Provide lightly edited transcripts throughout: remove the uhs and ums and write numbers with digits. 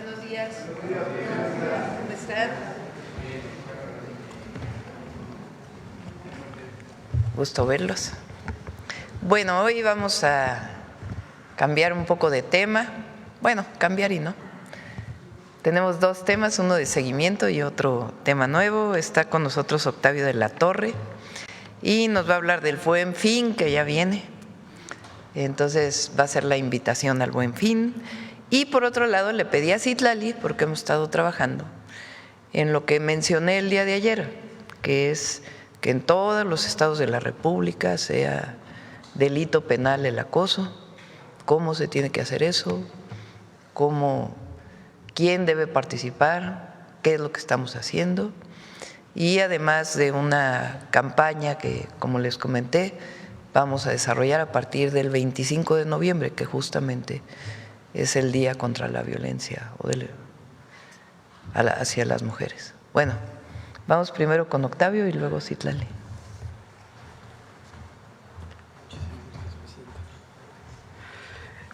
buenos días. ¿Cómo están? Gusto verlos. Bueno, hoy vamos a cambiar un poco de tema. Bueno, cambiar y no. Tenemos dos temas, uno de seguimiento y otro tema nuevo. Está con nosotros Octavio de la Torre y nos va a hablar del Buen Fin, que ya viene. Entonces va a ser la invitación al Buen Fin. Y por otro lado le pedí a Citlali, porque hemos estado trabajando en lo que mencioné el día de ayer, que es que en todos los estados de la República sea delito penal el acoso, cómo se tiene que hacer eso, quién debe participar, qué es lo que estamos haciendo, y además de una campaña que, como les comenté, vamos a desarrollar a partir del 25 de noviembre, que justamente es el Día contra la Violencia hacia las mujeres. Bueno, vamos primero con Octavio y luego Citlali.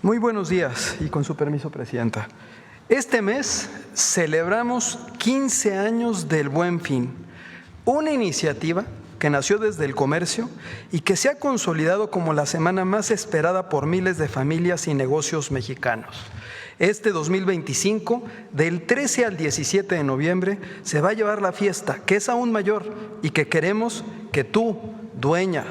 Muy buenos días y con su permiso, Presidenta. Este mes celebramos 15 años del Buen Fin, una iniciativa que nació desde el comercio y que se ha consolidado como la semana más esperada por miles de familias y negocios mexicanos. Este 2025, del 13 al 17 de noviembre, se va a llevar la fiesta, que es aún mayor y que queremos que tú, dueño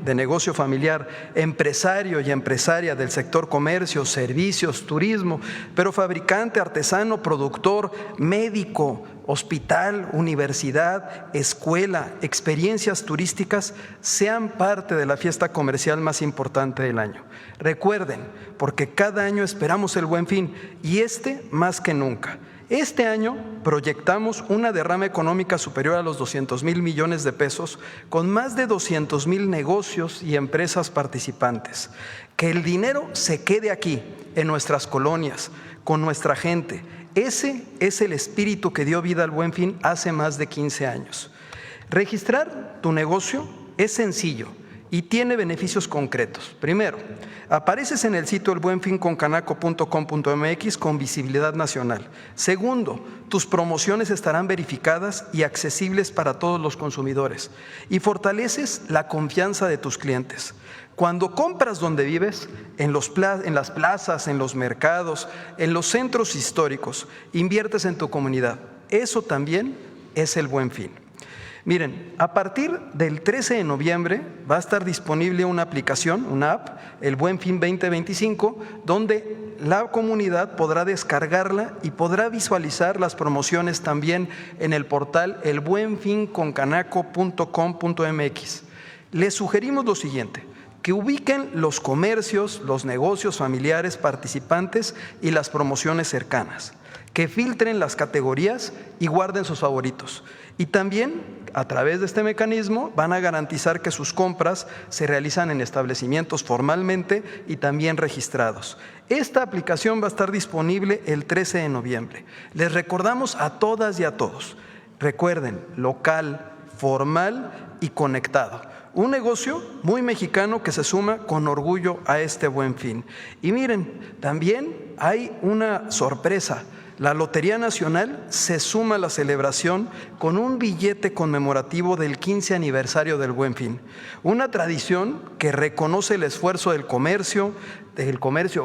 de negocio familiar, empresario y empresaria del sector comercio, servicios, turismo, pero fabricante, artesano, productor, médico, hospital, universidad, escuela, experiencias turísticas, sean parte de la fiesta comercial más importante del año. Recuerden, porque cada año esperamos el Buen Fin y más que nunca. Este año proyectamos una derrama económica superior a los 200,000 millones de pesos con más de 200,000 negocios y empresas participantes. Que el dinero se quede aquí, en nuestras colonias, con nuestra gente. Ese es el espíritu que dio vida al Buen Fin hace más de 15 años. Registrar tu negocio es sencillo y tiene beneficios concretos. Primero, apareces en el sitio elbuenfinconcanaco.com.mx con visibilidad nacional. Segundo, tus promociones estarán verificadas y accesibles para todos los consumidores. Y fortaleces la confianza de tus clientes. Cuando compras donde vives, en las plazas, en los mercados, en los centros históricos, inviertes en tu comunidad. Eso también es el Buen Fin. Miren, a partir del 13 de noviembre va a estar disponible una aplicación, una app, el Buen Fin 2025, donde la comunidad podrá descargarla y podrá visualizar las promociones también en el portal elbuenfinconcanaco.com.mx. Les sugerimos lo siguiente: que ubiquen los comercios, los negocios familiares participantes y las promociones cercanas, que filtren las categorías y guarden sus favoritos. Y también, a través de este mecanismo, van a garantizar que sus compras se realizan en establecimientos formalmente y también registrados. Esta aplicación va a estar disponible el 13 de noviembre. Les recordamos a todas y a todos, recuerden, local, formal y conectado. Un negocio muy mexicano que se suma con orgullo a este Buen Fin. Y miren, también hay una sorpresa. La Lotería Nacional se suma a la celebración con un billete conmemorativo del 15 aniversario del Buen Fin. Una tradición que reconoce el esfuerzo del comercio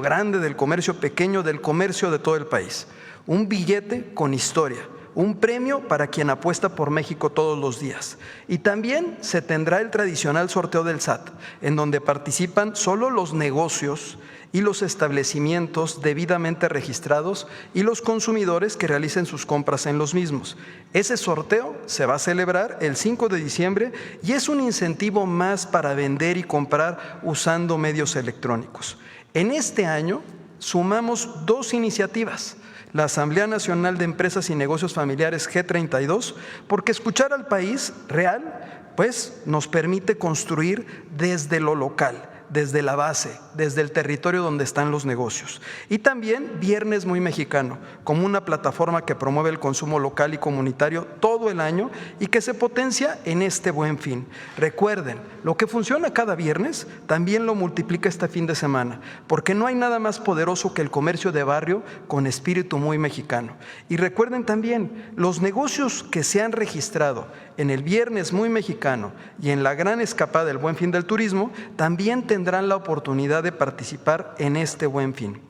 grande, del comercio pequeño, del comercio de todo el país. Un billete con historia. Un premio para quien apuesta por México todos los días. Y también se tendrá el tradicional sorteo del SAT, en donde participan solo los negocios y los establecimientos debidamente registrados y los consumidores que realicen sus compras en los mismos. Ese sorteo se va a celebrar el 5 de diciembre y es un incentivo más para vender y comprar usando medios electrónicos. En este año sumamos dos iniciativas: la Asamblea Nacional de Empresas y Negocios Familiares G32, porque escuchar al país real, pues nos permite construir desde lo local, desde la base, desde el territorio donde están los negocios. Y también Viernes Muy Mexicano, como una plataforma que promueve el consumo local y comunitario todo el año y que se potencia en este Buen Fin. Recuerden, lo que funciona cada viernes también lo multiplica este fin de semana, porque no hay nada más poderoso que el comercio de barrio con espíritu muy mexicano. Y recuerden también, los negocios que se han registrado en el Viernes Muy Mexicano y en la gran escapada del Buen Fin del turismo también tendrán la oportunidad de participar en este Buen Fin.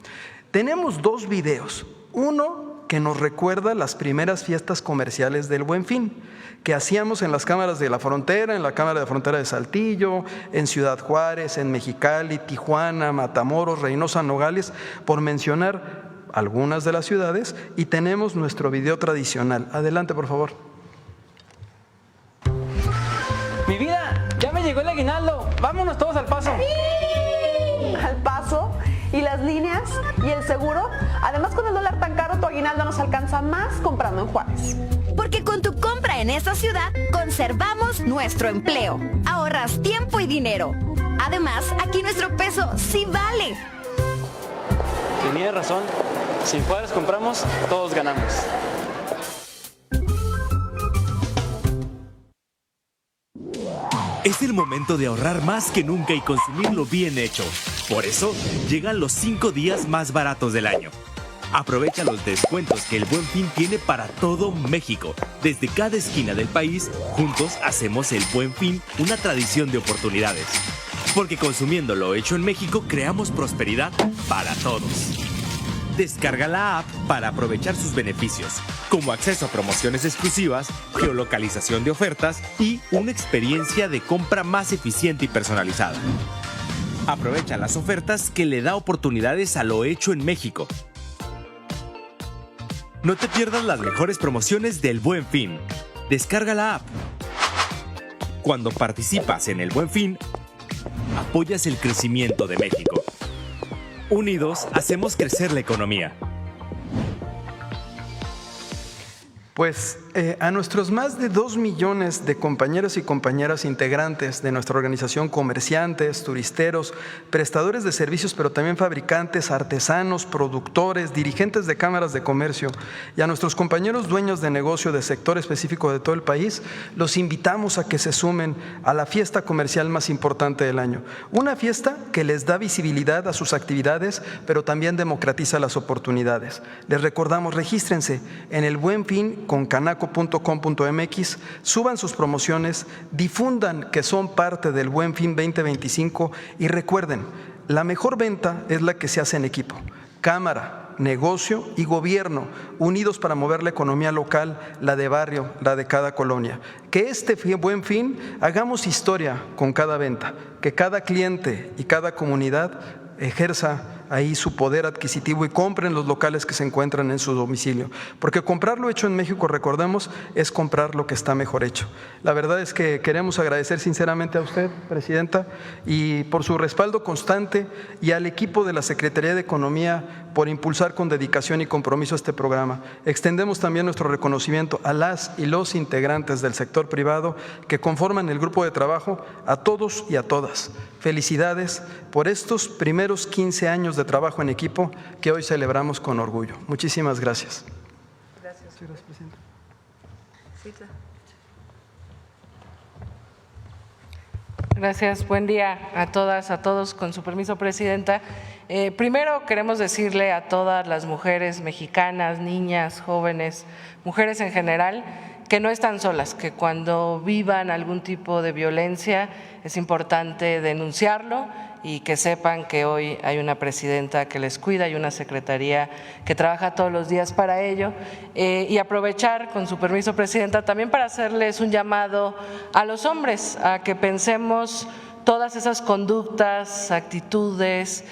Tenemos dos videos, uno que nos recuerda las primeras fiestas comerciales del Buen Fin, que hacíamos en las cámaras de la frontera, en la Cámara de Frontera de Saltillo, en Ciudad Juárez, en Mexicali, Tijuana, Matamoros, Reynosa, Nogales, por mencionar algunas de las ciudades, y tenemos nuestro video tradicional. Adelante, por favor. Mi vida, ya me llegó el aguinaldo. Vámonos todos al Paso. ¡Sí! Al Paso. ¿Y las líneas? ¿Y el seguro? Además, con el dólar tan caro, tu aguinaldo nos alcanza más comprando en Juárez. Porque con tu compra en esta ciudad, conservamos nuestro empleo. Ahorras tiempo y dinero. Además, aquí nuestro peso sí vale. Tenía razón. Si en Juárez compramos, todos ganamos. Es el momento de ahorrar más que nunca y consumirlo bien hecho. Por eso, llegan los 5 días más baratos del año. Aprovecha los descuentos que el Buen Fin tiene para todo México. Desde cada esquina del país, juntos hacemos el Buen Fin una tradición de oportunidades. Porque consumiendo lo hecho en México, creamos prosperidad para todos. Descarga la app para aprovechar sus beneficios, como acceso a promociones exclusivas, geolocalización de ofertas y una experiencia de compra más eficiente y personalizada. Aprovecha las ofertas que le da oportunidades a lo hecho en México. No te pierdas las mejores promociones del Buen Fin. Descarga la app. Cuando participas en el Buen Fin, apoyas el crecimiento de México. Unidos, hacemos crecer la economía. Pues a nuestros más de 2 millones de compañeros y compañeras integrantes de nuestra organización, comerciantes, turisteros, prestadores de servicios, pero también fabricantes, artesanos, productores, dirigentes de cámaras de comercio, y a nuestros compañeros dueños de negocio de sector específico de todo el país, los invitamos a que se sumen a la fiesta comercial más importante del año. Una fiesta que les da visibilidad a sus actividades, pero también democratiza las oportunidades. Les recordamos, regístrense en el Buen Fin con canaco.com.mx, suban sus promociones, difundan que son parte del Buen Fin 2025 y recuerden, la mejor venta es la que se hace en equipo. Cámara, negocio y gobierno, unidos para mover la economía local, la de barrio, la de cada colonia. Que este Buen Fin hagamos historia con cada venta, que cada cliente y cada comunidad ejerza ahí su poder adquisitivo y compren los locales que se encuentran en su domicilio. Porque comprar lo hecho en México, recordemos, es comprar lo que está mejor hecho. La verdad es que queremos agradecer sinceramente a usted, Presidenta, y por su respaldo constante, y al equipo de la Secretaría de Economía por impulsar con dedicación y compromiso este programa. Extendemos también nuestro reconocimiento a las y los integrantes del sector privado que conforman el grupo de trabajo, a todos y a todas. Felicidades por estos primeros 15 años de trabajo en equipo que hoy celebramos con orgullo. Muchísimas gracias. Gracias. Gracias, Presidenta. Gracias, buen día a todas, a todos. Con su permiso, Presidenta. Primero queremos decirle a todas las mujeres mexicanas, niñas, jóvenes, mujeres en general, que no están solas, que cuando vivan algún tipo de violencia es importante denunciarlo y que sepan que hoy hay una presidenta que les cuida y una secretaría que trabaja todos los días para ello. Y aprovechar, con su permiso, Presidenta, también para hacerles un llamado a los hombres, a que pensemos todas esas conductas, actitudes,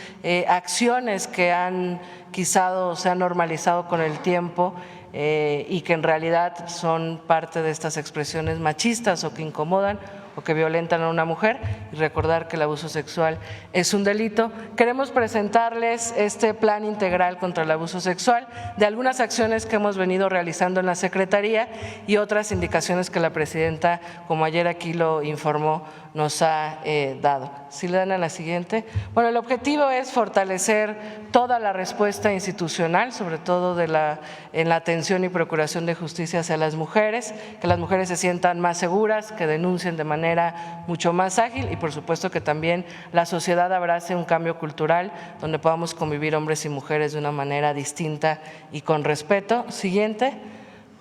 acciones que han quizá se han normalizado con el tiempo y que en realidad son parte de estas expresiones machistas o que incomodan o que violentan a una mujer, y recordar que el abuso sexual es un delito. Queremos presentarles este plan integral contra el abuso sexual, de algunas acciones que hemos venido realizando en la Secretaría y otras indicaciones que la Presidenta, como ayer aquí lo informó, nos ha dado. Si le dan a la siguiente. Bueno, el objetivo es fortalecer toda la respuesta institucional, sobre todo en la atención y procuración de justicia hacia las mujeres, que las mujeres se sientan más seguras, que denuncien de manera mucho más ágil y por supuesto que también la sociedad abrace un cambio cultural donde podamos convivir hombres y mujeres de una manera distinta y con respeto. Siguiente.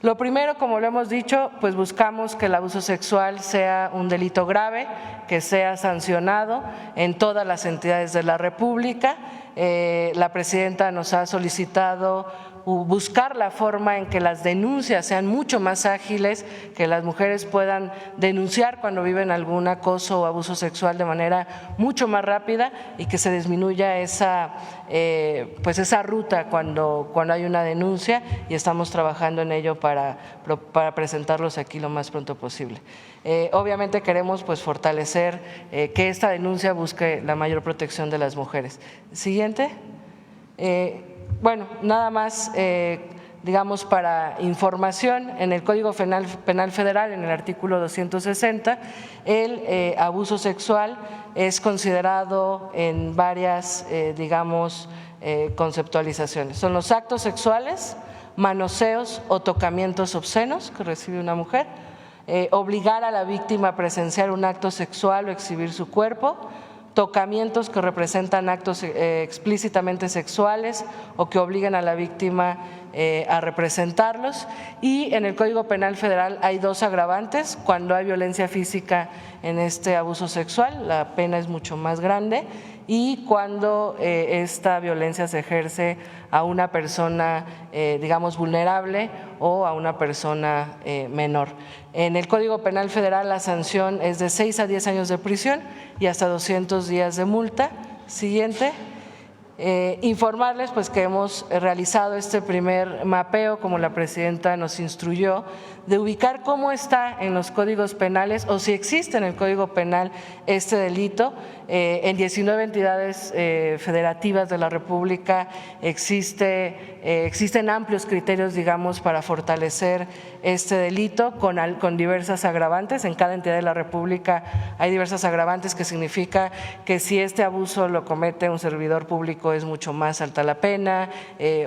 Lo primero, como lo hemos dicho, pues buscamos que el abuso sexual sea un delito grave, que sea sancionado en todas las entidades de la República. La presidenta nos ha solicitado buscar la forma en que las denuncias sean mucho más ágiles, que las mujeres puedan denunciar cuando viven algún acoso o abuso sexual de manera mucho más rápida y que se disminuya esa ruta cuando hay una denuncia y estamos trabajando en ello para presentarlos aquí lo más pronto posible. Obviamente queremos pues fortalecer que esta denuncia busque la mayor protección de las mujeres. Siguiente. Bueno, nada más, digamos, para información, en el Código Penal Federal, en el artículo 260, el abuso sexual es considerado en varias, conceptualizaciones. Son los actos sexuales, manoseos o tocamientos obscenos que recibe una mujer, obligar a la víctima a presenciar un acto sexual o exhibir su cuerpo, tocamientos que representan actos explícitamente sexuales o que obligan a la víctima a representarlos. Y en el Código Penal Federal hay dos agravantes: cuando hay violencia física en este abuso sexual, la pena es mucho más grande, y cuando esta violencia se ejerce a una persona, vulnerable o a una persona menor. En el Código Penal Federal la sanción es de 6 a 10 años de prisión y hasta 200 días de multa. Siguiente. Informarles pues que hemos realizado este primer mapeo, como la presidenta nos instruyó, de ubicar cómo está en los códigos penales o si existe en el Código Penal este delito. En 19 entidades federativas de la República existen amplios criterios, para fortalecer este delito con diversas agravantes. En cada entidad de la República hay diversas agravantes, que significa que si este abuso lo comete un servidor público es mucho más alta la pena,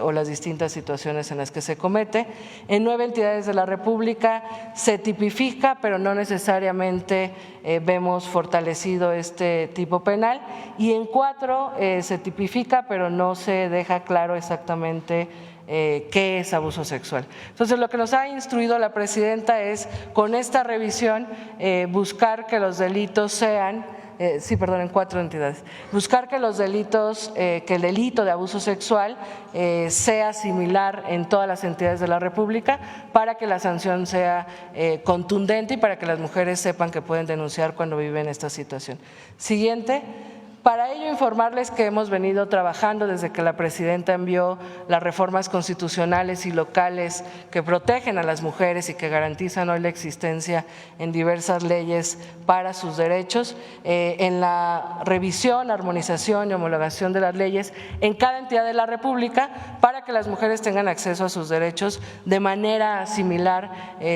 o las distintas situaciones en las que se comete. En 9 entidades de la República se tipifica, pero no necesariamente vemos fortalecido este tipo penal, y en 4 se tipifica, pero no se deja claro exactamente qué es abuso sexual. Entonces, lo que nos ha instruido la presidenta es, con esta revisión, buscar que los delitos sean en 4 entidades. Buscar que los delitos, que el delito de abuso sexual sea similar en todas las entidades de la República, para que la sanción sea contundente y para que las mujeres sepan que pueden denunciar cuando viven esta situación. Siguiente. Para ello, informarles que hemos venido trabajando desde que la presidenta envió las reformas constitucionales y locales que protegen a las mujeres y que garantizan hoy la existencia en diversas leyes para sus derechos, en la revisión, armonización y homologación de las leyes en cada entidad de la República, para que las mujeres tengan acceso a sus derechos de manera similar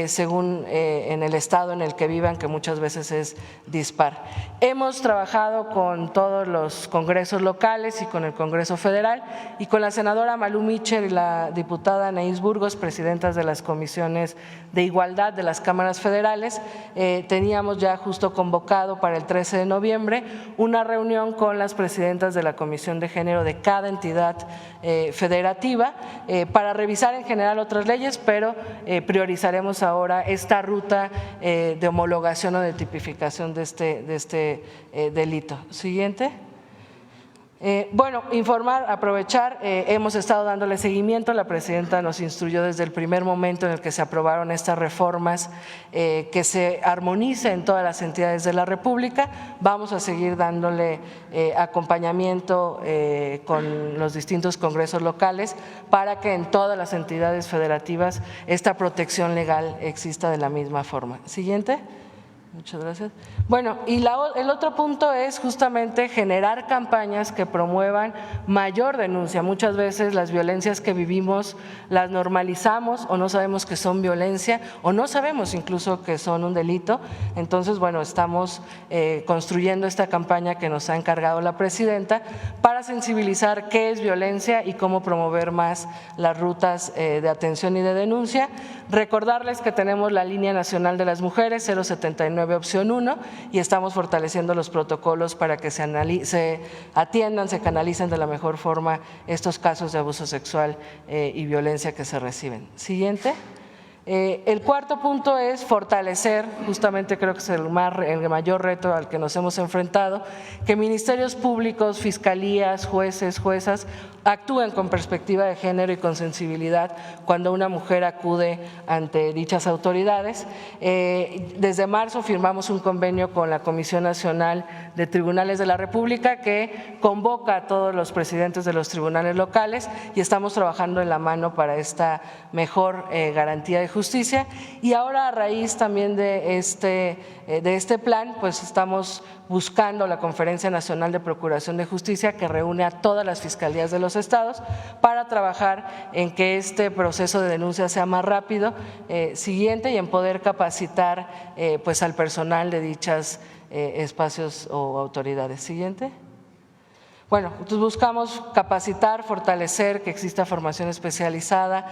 según en el estado en el que vivan, que muchas veces es dispar. Hemos trabajado con todos los congresos locales y con el Congreso Federal, y con la senadora Malú Micher y la diputada Anaís Burgos, presidentas de las comisiones de igualdad de las cámaras federales. Teníamos ya justo convocado para el 13 de noviembre una reunión con las presidentas de la Comisión de Género de cada entidad federativa para revisar en general otras leyes, pero priorizaremos ahora esta ruta de homologación o de tipificación de este delito. Siguiente. Aprovechar, hemos estado dándole seguimiento. La presidenta nos instruyó desde el primer momento en el que se aprobaron estas reformas que se armonice en todas las entidades de la República. Vamos a seguir dándole acompañamiento con los distintos congresos locales para que en todas las entidades federativas esta protección legal exista de la misma forma. Siguiente. Muchas gracias. Bueno, y el otro punto es justamente generar campañas que promuevan mayor denuncia. Muchas veces las violencias que vivimos las normalizamos o no sabemos que son violencia o no sabemos incluso que son un delito. Entonces, bueno, estamos construyendo esta campaña que nos ha encargado la presidenta para sensibilizar qué es violencia y cómo promover más las rutas de atención y de denuncia. Recordarles que tenemos la Línea Nacional de las Mujeres 079 opción 1 y estamos fortaleciendo los protocolos para que se atiendan, se canalicen de la mejor forma estos casos de abuso sexual y violencia que se reciben. Siguiente. El cuarto punto es fortalecer, justamente creo que es el mayor reto al que nos hemos enfrentado, que ministerios públicos, fiscalías, jueces, juezas actúen con perspectiva de género y con sensibilidad cuando una mujer acude ante dichas autoridades. Desde marzo firmamos un convenio con la Comisión Nacional de Tribunales de la República que convoca a todos los presidentes de los tribunales locales y estamos trabajando en la mano para esta mejor garantía de justicia. Y ahora, a raíz también de este plan, pues estamos buscando la Conferencia Nacional de Procuración de Justicia que reúne a todas las fiscalías de los estados para trabajar en que este proceso de denuncia sea más rápido, siguiente, y en poder capacitar pues al personal de dichos espacios o autoridades. Siguiente. Bueno, entonces buscamos capacitar, fortalecer, que exista formación especializada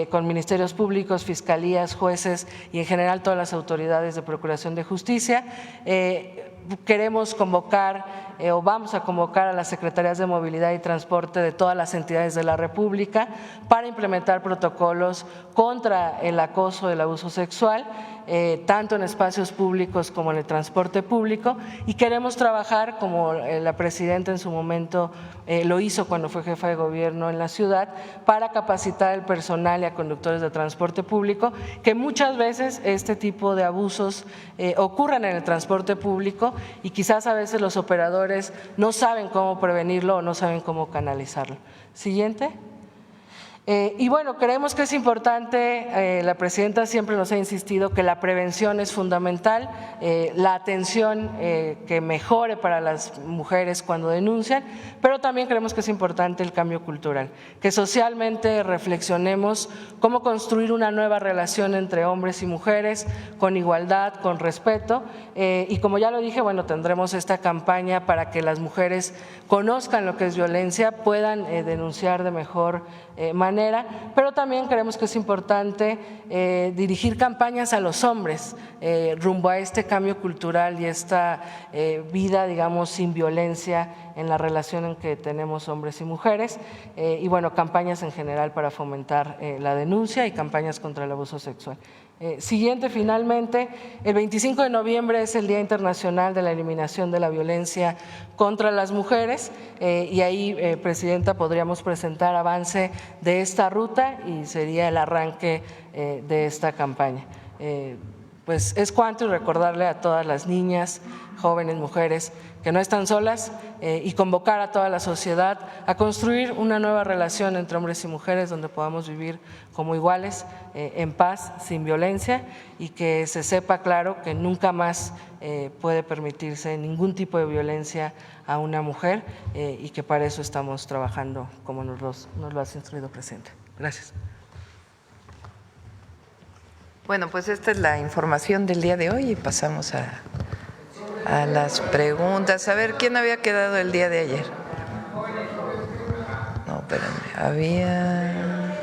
con ministerios públicos, fiscalías, jueces y en general todas las autoridades de procuración de justicia. Queremos convocar o vamos a convocar a las secretarías de movilidad y transporte de todas las entidades de la República para implementar protocolos contra el acoso, el abuso sexual, tanto en espacios públicos como en el transporte público, y queremos trabajar, como la presidenta en su momento lo hizo cuando fue jefa de gobierno en la ciudad, para capacitar al personal y a conductores de transporte público, que muchas veces este tipo de abusos ocurren en el transporte público y quizás a veces los operadores no saben cómo prevenirlo o no saben cómo canalizarlo. Siguiente. Y bueno, creemos que es importante, la presidenta siempre nos ha insistido que la prevención es fundamental, la atención que mejore para las mujeres cuando denuncian, pero también creemos que es importante el cambio cultural, que socialmente reflexionemos cómo construir una nueva relación entre hombres y mujeres con igualdad, con respeto, y como ya lo dije, bueno, tendremos esta campaña para que las mujeres conozcan lo que es violencia, puedan denunciar de mejor manera, pero también creemos que es importante dirigir campañas a los hombres rumbo a este cambio cultural y esta vida, digamos, sin violencia en la relación en que tenemos hombres y mujeres, y bueno, campañas en general para fomentar la denuncia y campañas contra el abuso sexual. Siguiente, finalmente, el 25 de noviembre es el Día Internacional de la Eliminación de la Violencia contra las Mujeres y ahí, presidenta, podríamos presentar avance de esta ruta y sería el arranque de esta campaña. Pues es cuanto, y recordarle a todas las niñas, jóvenes, mujeres que no están solas y convocar a toda la sociedad a construir una nueva relación entre hombres y mujeres donde podamos vivir como iguales, en paz, sin violencia, y que se sepa claro que nunca más puede permitirse ningún tipo de violencia a una mujer y que para eso estamos trabajando como nos lo has instruido, presidente. Gracias. Bueno, pues esta es la información del día de hoy y pasamos a las preguntas. A ver, ¿quién había quedado el día de ayer? No, espérenme, había…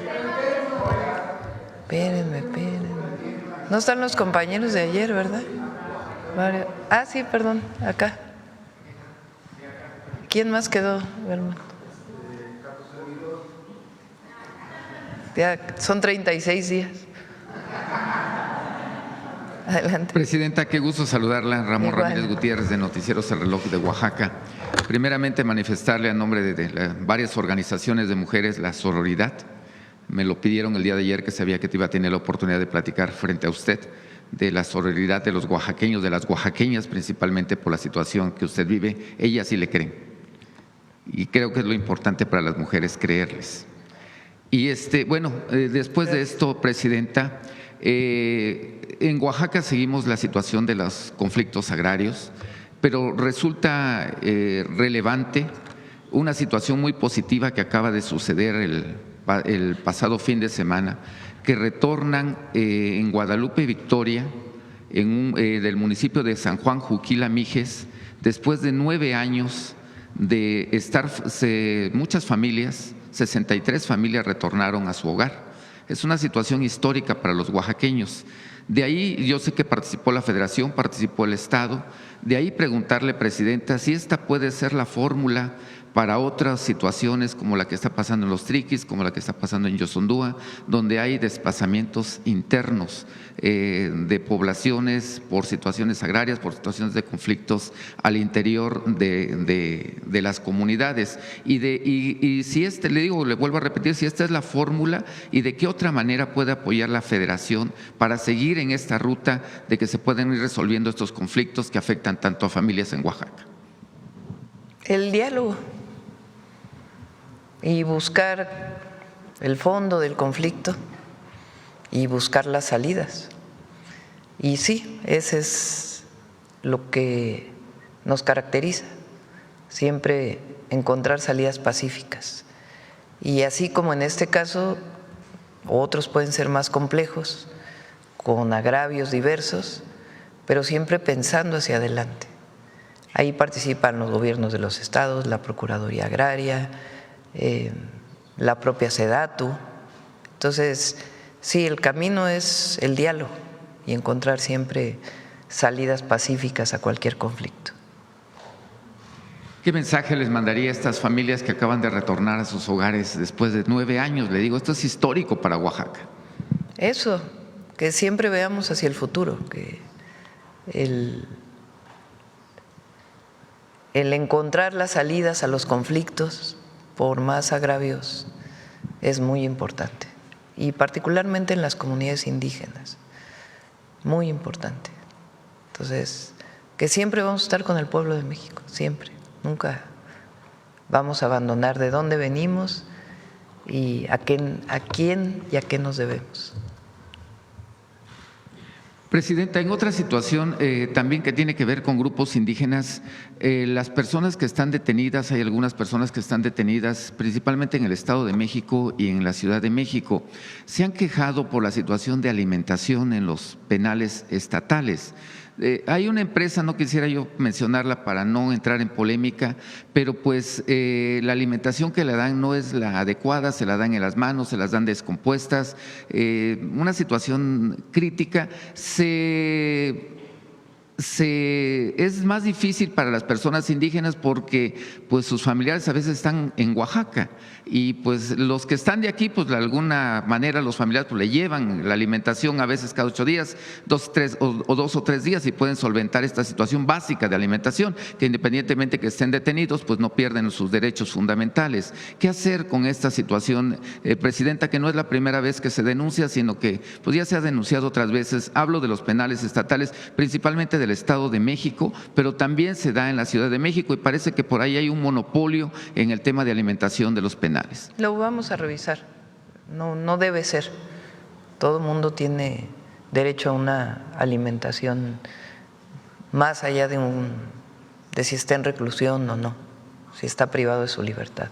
Espérenme. No están los compañeros de ayer, ¿verdad? Ah, sí, perdón, acá. ¿Quién más quedó, hermano? Ya son 36 días. Adelante. Presidenta, qué gusto saludarla. Ramón Ramírez Gutiérrez, de Noticieros El Reloj de Oaxaca. Primeramente, manifestarle a nombre de varias organizaciones de mujeres la sororidad. Me lo pidieron el día de ayer, que sabía que iba a tener la oportunidad de platicar frente a usted de la sororidad de los oaxaqueños, de las oaxaqueñas, principalmente por la situación que usted vive. Ellas sí le creen. Y creo que es lo importante para las mujeres, creerles. Y bueno, después de esto, presidenta, En Oaxaca seguimos la situación de los conflictos agrarios, pero resulta relevante una situación muy positiva que acaba de suceder el pasado fin de semana, que retornan en Guadalupe y Victoria, del municipio de San Juan Juquila Mijes, después de 9 años de estar, muchas familias, 63 familias retornaron a su hogar. Es una situación histórica para los oaxaqueños. De ahí yo sé que participó la Federación, participó el Estado. De ahí preguntarle, Presidenta, si esta puede ser la fórmula para otras situaciones como la que está pasando en Los Triquis, como la que está pasando en Yosondúa, donde hay desplazamientos internos de poblaciones por situaciones agrarias, por situaciones de conflictos al interior de las comunidades. Y si le vuelvo a repetir, si esta es la fórmula y de qué otra manera puede apoyar la Federación para seguir en esta ruta de que se pueden ir resolviendo estos conflictos que afectan tanto a familias en Oaxaca. El diálogo y buscar el fondo del conflicto y buscar las salidas. Y sí, ese es lo que nos caracteriza, siempre encontrar salidas pacíficas. Y así como en este caso, otros pueden ser más complejos, con agravios diversos, pero siempre pensando hacia adelante. Ahí participan los gobiernos de los estados, la Procuraduría Agraria, la propia SEDATU. Entonces, sí, el camino es el diálogo y encontrar siempre salidas pacíficas a cualquier conflicto. ¿Qué mensaje les mandaría a estas familias que acaban de retornar a sus hogares después de 9 años? Le digo, esto es histórico para Oaxaca. Eso, que siempre veamos hacia el futuro, que el encontrar las salidas a los conflictos, por más agravios, es muy importante, y particularmente en las comunidades indígenas, muy importante. Entonces, que siempre vamos a estar con el pueblo de México, siempre, nunca vamos a abandonar de dónde venimos y a quién y a qué nos debemos. Presidenta, en otra situación también que tiene que ver con grupos indígenas, las personas que están detenidas, hay algunas personas que están detenidas principalmente en el Estado de México y en la Ciudad de México, se han quejado por la situación de alimentación en los penales estatales. Hay una empresa, no quisiera yo mencionarla para no entrar en polémica, pero pues la alimentación que le dan no es la adecuada, se la dan en las manos, se las dan descompuestas, una situación crítica. Es más difícil para las personas indígenas porque pues sus familiares a veces están en Oaxaca y pues los que están de aquí pues de alguna manera los familiares pues le llevan la alimentación a veces cada 8 días, 2 o 3 días y pueden solventar esta situación básica de alimentación, que independientemente que estén detenidos pues no pierden sus derechos fundamentales. ¿Qué hacer con esta situación, Presidenta, que no es la primera vez que se denuncia, sino que pues ya se ha denunciado otras veces? Hablo de los penales estatales, principalmente del Estado de México, pero también se da en la Ciudad de México y parece que por ahí hay un monopolio en el tema de alimentación de los penales. Lo vamos a revisar, no debe ser. Todo el mundo tiene derecho a una alimentación más allá de si está en reclusión o no, si está privado de su libertad.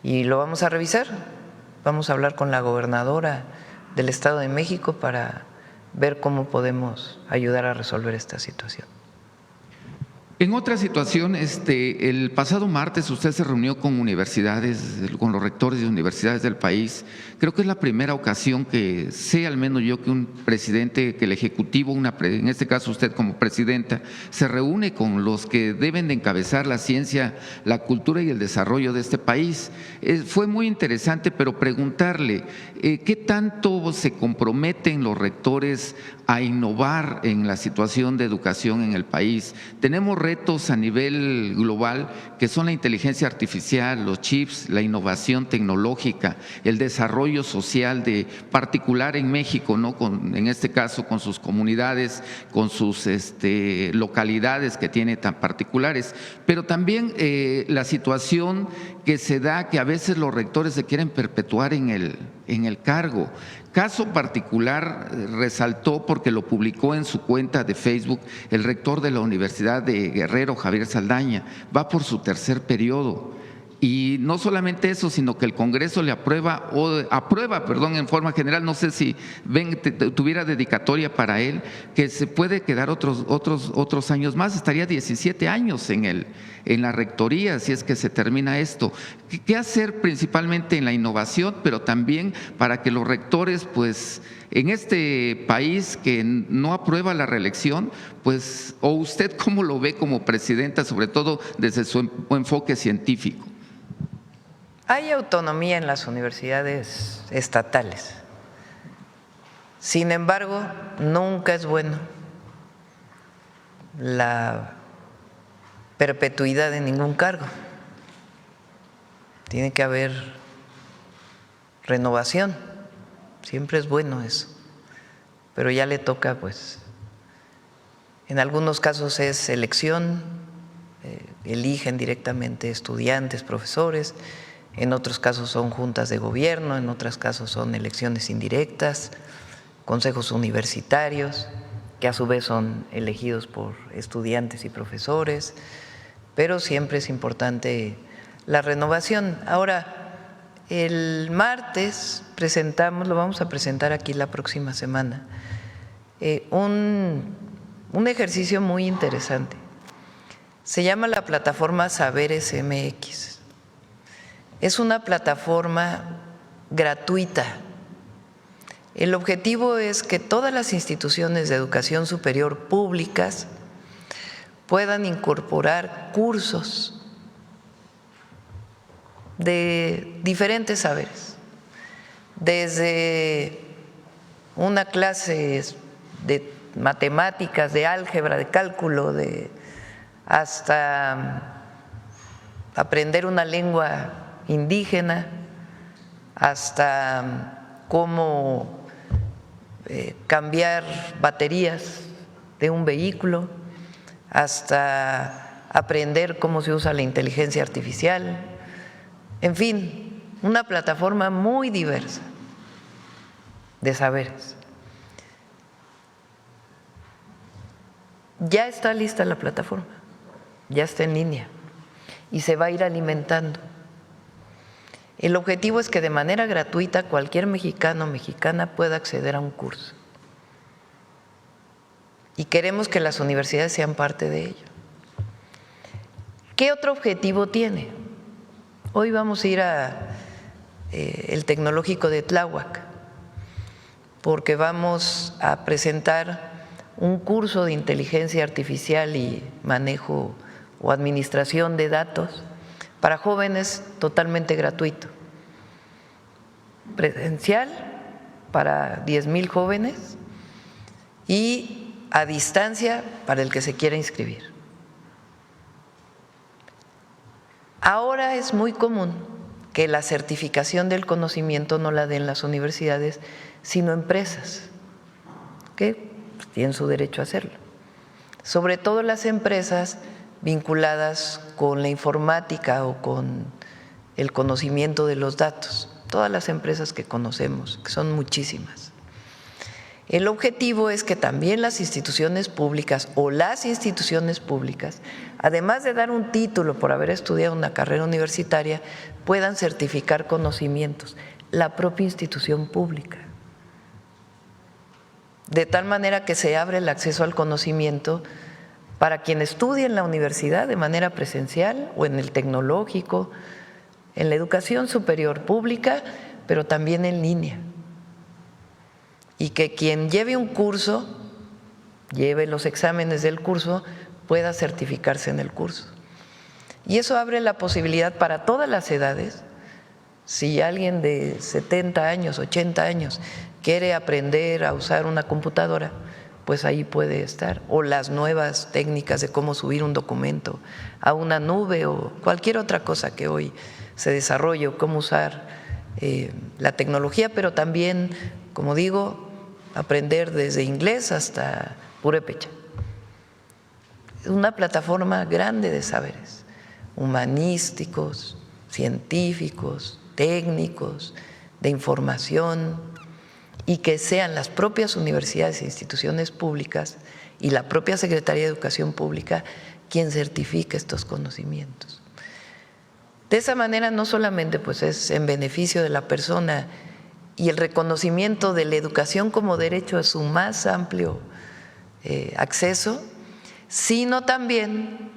Y lo vamos a revisar, vamos a hablar con la gobernadora del Estado de México para ver cómo podemos ayudar a resolver esta situación. En otra situación, el pasado martes usted se reunió con universidades, con los rectores de universidades del país. Creo que es la primera ocasión que sé, al menos yo, que un presidente, que el Ejecutivo, en este caso usted como presidenta, se reúne con los que deben de encabezar la ciencia, la cultura y el desarrollo de este país. Fue muy interesante, pero preguntarle, ¿qué tanto se comprometen los rectores a innovar en la situación de educación en el país? Tenemos retos a nivel global que son la inteligencia artificial, los chips, la innovación tecnológica, el desarrollo social de particular en México, ¿no? En este caso con sus comunidades, con sus localidades que tiene tan particulares, pero también la situación que se da que a veces los rectores se quieren perpetuar en el cargo. Caso particular resaltó porque lo publicó en su cuenta de Facebook el rector de la Universidad de Guerrero, Javier Saldaña, va por su tercer periodo. Y no solamente eso, sino que el Congreso le aprueba en forma general, no sé si tuviera dedicatoria para él, que se puede quedar otros años más, estaría 17 años en la rectoría, si es que se termina esto. ¿Qué hacer principalmente en la innovación, pero también para que los rectores, pues, en este país que no aprueba la reelección, pues, o usted cómo lo ve como presidenta, sobre todo desde su enfoque científico? Hay autonomía en las universidades estatales. Sin embargo, nunca es bueno la perpetuidad de ningún cargo. Tiene que haber renovación. Siempre es bueno eso. Pero ya le toca, pues, en algunos casos es elección, eligen directamente estudiantes, profesores. En otros casos son juntas de gobierno, en otros casos son elecciones indirectas, consejos universitarios, que a su vez son elegidos por estudiantes y profesores, pero siempre es importante la renovación. Ahora, el martes lo vamos a presentar aquí la próxima semana, un ejercicio muy interesante. Se llama la plataforma Saberes MX. Es una plataforma gratuita. El objetivo es que todas las instituciones de educación superior públicas puedan incorporar cursos de diferentes saberes, desde una clase de matemáticas, de álgebra, de cálculo, hasta aprender una lengua indígena, hasta cómo cambiar baterías de un vehículo, hasta aprender cómo se usa la inteligencia artificial, en fin, una plataforma muy diversa de saberes. Ya está lista la plataforma, ya está en línea y se va a ir alimentando. El objetivo es que de manera gratuita cualquier mexicano o mexicana pueda acceder a un curso. Y queremos que las universidades sean parte de ello. ¿Qué otro objetivo tiene? Hoy vamos a ir el Tecnológico de Tláhuac, porque vamos a presentar un curso de inteligencia artificial y manejo o administración de datos para jóvenes totalmente gratuito, presencial para 10,000 jóvenes y a distancia para el que se quiera inscribir. Ahora es muy común que la certificación del conocimiento no la den las universidades, sino empresas, que tienen su derecho a hacerlo. Sobre todo las empresas vinculadas con la informática o con el conocimiento de los datos, todas las empresas que conocemos, que son muchísimas. El objetivo es que también las instituciones públicas además de dar un título por haber estudiado una carrera universitaria, puedan certificar conocimientos, la propia institución pública. De tal manera que se abre el acceso al conocimiento para quien estudie en la universidad de manera presencial o en el tecnológico, en la educación superior pública, pero también en línea. Y que quien lleve un curso, lleve los exámenes del curso, pueda certificarse en el curso. Y eso abre la posibilidad para todas las edades. Si alguien de 70 años, 80 años quiere aprender a usar una computadora, pues ahí puede estar, o las nuevas técnicas de cómo subir un documento a una nube o cualquier otra cosa que hoy se desarrolle, o cómo usar la tecnología, pero también, como digo, aprender desde inglés hasta purépecha. Es una plataforma grande de saberes humanísticos, científicos, técnicos, de información, y que sean las propias universidades e instituciones públicas y la propia Secretaría de Educación Pública quien certifique estos conocimientos. De esa manera no solamente pues es en beneficio de la persona y el reconocimiento de la educación como derecho a su más amplio acceso, sino también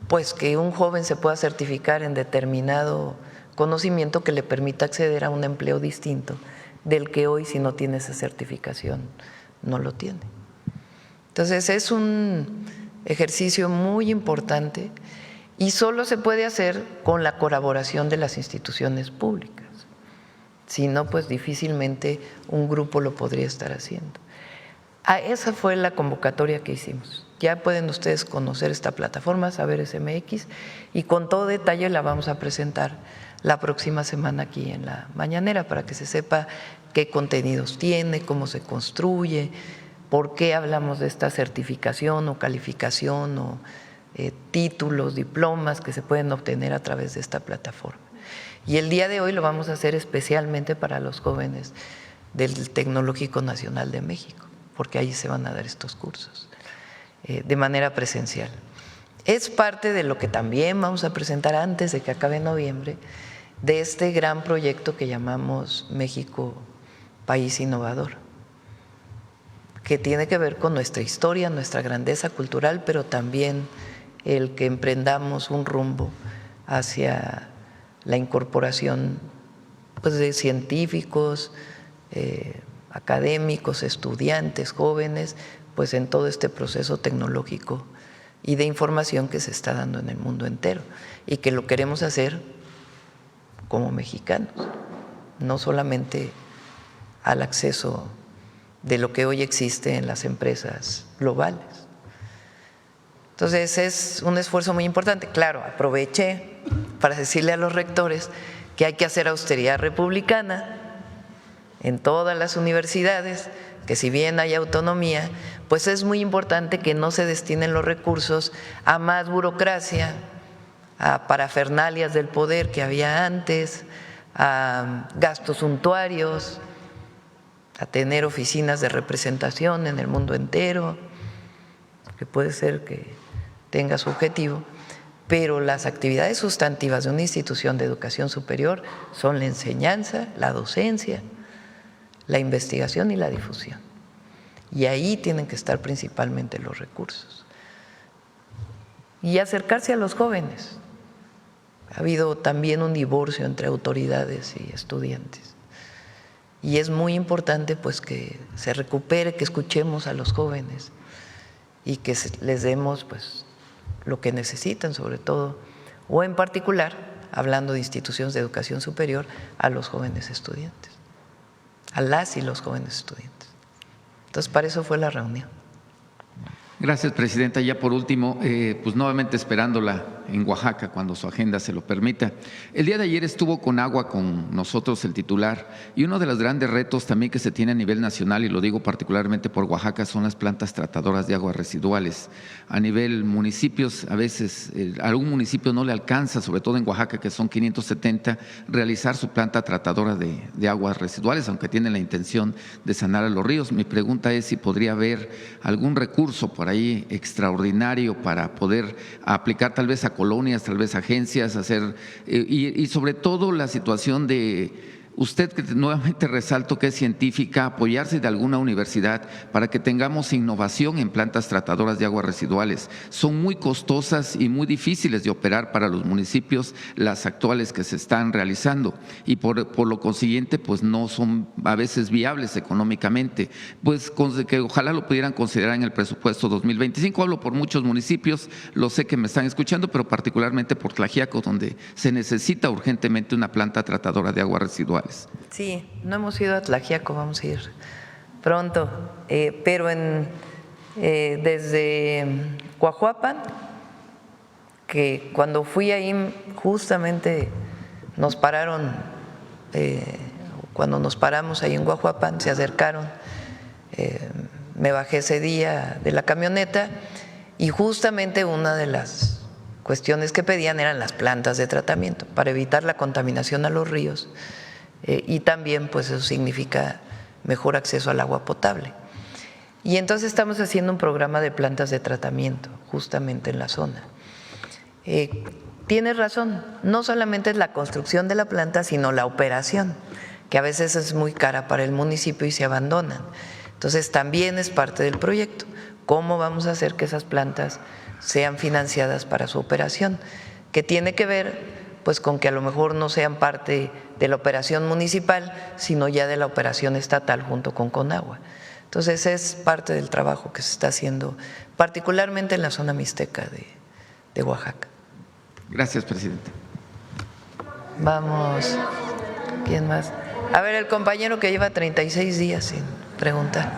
pues que un joven se pueda certificar en determinado conocimiento que le permita acceder a un empleo distinto del que hoy, si no tiene esa certificación, no lo tiene. Entonces es un ejercicio muy importante y solo se puede hacer con la colaboración de las instituciones públicas. Si no, pues difícilmente un grupo lo podría estar haciendo. Esa fue la convocatoria que hicimos. Ya pueden ustedes conocer esta plataforma, Saberes MX, y con todo detalle la vamos a presentar la próxima semana aquí en la mañanera para que se sepa qué contenidos tiene, cómo se construye, por qué hablamos de esta certificación o calificación o títulos, diplomas que se pueden obtener a través de esta plataforma. Y el día de hoy lo vamos a hacer especialmente para los jóvenes del Tecnológico Nacional de México, porque ahí se van a dar estos cursos de manera presencial. Es parte de lo que también vamos a presentar antes de que acabe noviembre, de este gran proyecto que llamamos México País Innovador, que tiene que ver con nuestra historia, nuestra grandeza cultural, pero también el que emprendamos un rumbo hacia la incorporación pues, de científicos, académicos, estudiantes, jóvenes, pues en todo este proceso tecnológico y de información que se está dando en el mundo entero y que lo queremos hacer como mexicanos, no solamente al acceso de lo que hoy existe en las empresas globales. Entonces es un esfuerzo muy importante. Claro, aproveché para decirle a los rectores que hay que hacer austeridad republicana en todas las universidades, que si bien hay autonomía, pues es muy importante que no se destinen los recursos a más burocracia, a parafernalias del poder que había antes, a gastos suntuarios, a tener oficinas de representación en el mundo entero, que puede ser que tenga su objetivo, pero las actividades sustantivas de una institución de educación superior son la enseñanza, la docencia, la investigación y la difusión. Y ahí tienen que estar principalmente los recursos. Y acercarse a los jóvenes. Ha habido también un divorcio entre autoridades y estudiantes. Y es muy importante pues que se recupere, que escuchemos a los jóvenes y que les demos pues lo que necesitan, sobre todo, o en particular, hablando de instituciones de educación superior, a los jóvenes estudiantes, a las y los jóvenes estudiantes. Entonces, para eso fue la reunión. Gracias, Presidenta. Ya por último, pues nuevamente esperándola en Oaxaca cuando su agenda se lo permita. El día de ayer estuvo con agua con nosotros el titular y uno de los grandes retos también que se tiene a nivel nacional, y lo digo particularmente por Oaxaca, son las plantas tratadoras de aguas residuales. A nivel municipios, a veces a algún municipio no le alcanza, sobre todo en Oaxaca, que son 570, realizar su planta tratadora de aguas residuales, aunque tienen la intención de sanar a los ríos. Mi pregunta es si podría haber algún recurso por ahí extraordinario para poder aplicar tal vez a colonias, tal vez a agencias, hacer y sobre todo la situación de usted, que nuevamente resalto que es científica, apoyarse de alguna universidad para que tengamos innovación en plantas tratadoras de aguas residuales. Son muy costosas y muy difíciles de operar para los municipios las actuales que se están realizando y por lo consiguiente pues no son a veces viables económicamente. Pues que ojalá lo pudieran considerar en el presupuesto 2025. Hablo por muchos municipios, lo sé que me están escuchando, pero particularmente por Tlaxiaco, donde se necesita urgentemente una planta tratadora de aguas residuales. Sí, no hemos ido a Tlaxiaco, vamos a ir pronto, pero desde Coahuapan, que cuando fui ahí justamente nos pararon, cuando nos paramos ahí en Coahuapan se acercaron, me bajé ese día de la camioneta y justamente una de las cuestiones que pedían eran las plantas de tratamiento para evitar la contaminación a los ríos y también pues eso significa mejor acceso al agua potable. Y entonces estamos haciendo un programa de plantas de tratamiento justamente en la zona. Tienes razón, no solamente es la construcción de la planta, sino la operación, que a veces es muy cara para el municipio y se abandonan. Entonces también es parte del proyecto. ¿Cómo vamos a hacer que esas plantas sean financiadas para su operación? Que tiene que ver pues con que a lo mejor no sean parte de la operación municipal, sino ya de la operación estatal junto con Conagua. Entonces es parte del trabajo que se está haciendo, particularmente en la zona mixteca de Oaxaca. Gracias, presidente. Vamos, ¿quién más? A ver, el compañero que lleva 36 días sin preguntar.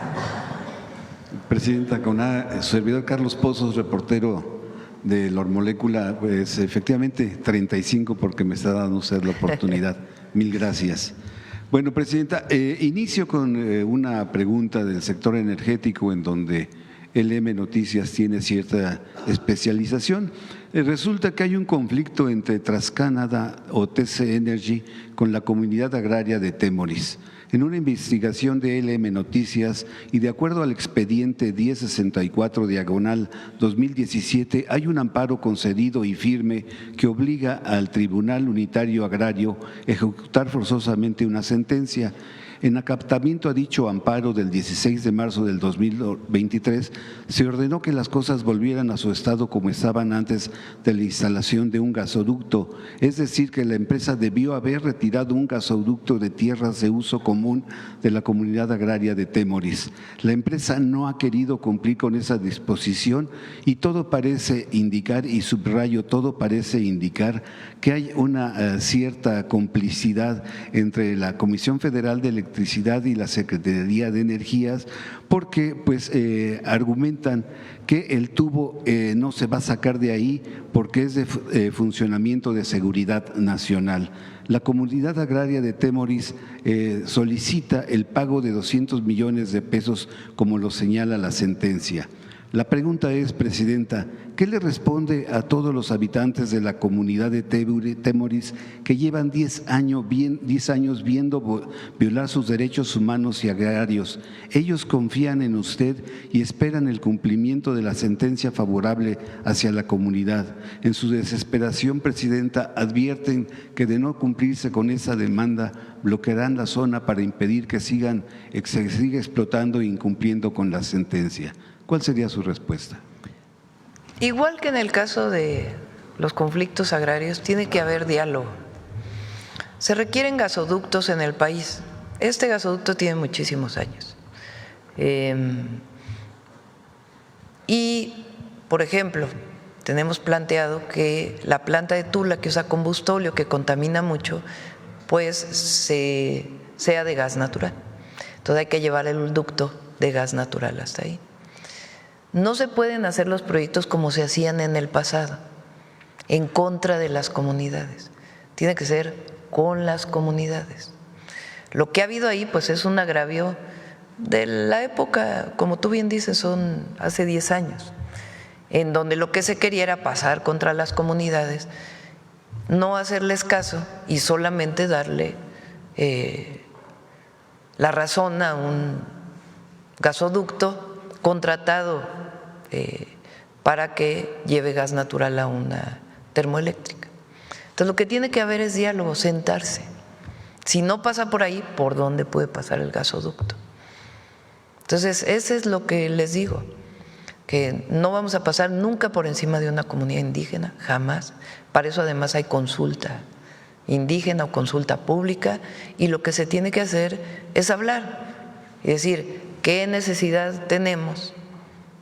Presidenta, con su servidor Carlos Pozos, reportero de Lormolécula, pues efectivamente 35 porque me está dando usted la oportunidad. Mil gracias. Bueno, Presidenta, inicio con una pregunta del sector energético en donde LM Noticias tiene cierta especialización. Resulta que hay un conflicto entre TransCanada o TC Energy con la comunidad agraria de Temoris. En una investigación de LM Noticias y de acuerdo al expediente 1064/2017, hay un amparo concedido y firme que obliga al Tribunal Unitario Agrario a ejecutar forzosamente una sentencia. En acatamiento a dicho amparo del 16 de marzo del 2023, se ordenó que las cosas volvieran a su estado como estaban antes de la instalación de un gasoducto, es decir, que la empresa debió haber retirado un gasoducto de tierras de uso común de la comunidad agraria de Temoris. La empresa no ha querido cumplir con esa disposición y todo parece indicar, y subrayo, todo parece indicar que hay una cierta complicidad entre la Comisión Federal de Electricidad y la Secretaría de Energías, porque pues argumentan que el tubo no se va a sacar de ahí porque es de funcionamiento de seguridad nacional. La comunidad agraria de Temoris solicita el pago de 200 millones de pesos como lo señala la sentencia. La pregunta es, Presidenta, ¿qué le responde a todos los habitantes de la comunidad de Temoris que llevan 10 años viendo violar sus derechos humanos y agrarios? Ellos confían en usted y esperan el cumplimiento de la sentencia favorable hacia la comunidad. En su desesperación, Presidenta, advierten que de no cumplirse con esa demanda, bloquearán la zona para impedir que se siga explotando e incumpliendo con la sentencia. ¿Cuál sería su respuesta? Igual que en el caso de los conflictos agrarios, tiene que haber diálogo. Se requieren gasoductos en el país. Este gasoducto tiene muchísimos años. Y, por ejemplo, tenemos planteado que la planta de Tula, que usa combustóleo, que contamina mucho, pues sea de gas natural. Entonces hay que llevar el ducto de gas natural hasta ahí. No se pueden hacer los proyectos como se hacían en el pasado, en contra de las comunidades. Tiene que ser con las comunidades. Lo que ha habido ahí pues es un agravio de la época, como tú bien dices, son hace 10 años, en donde lo que se quería era pasar contra las comunidades, no hacerles caso y solamente darle la razón a un gasoducto contratado para que lleve gas natural a una termoeléctrica. Entonces lo que tiene que haber es diálogo, sentarse. Si no pasa por ahí, ¿por dónde puede pasar el gasoducto? Entonces ese es lo que les digo, que no vamos a pasar nunca por encima de una comunidad indígena, jamás. Para eso además hay consulta indígena o consulta pública, y lo que se tiene que hacer es hablar y decir qué necesidad tenemos.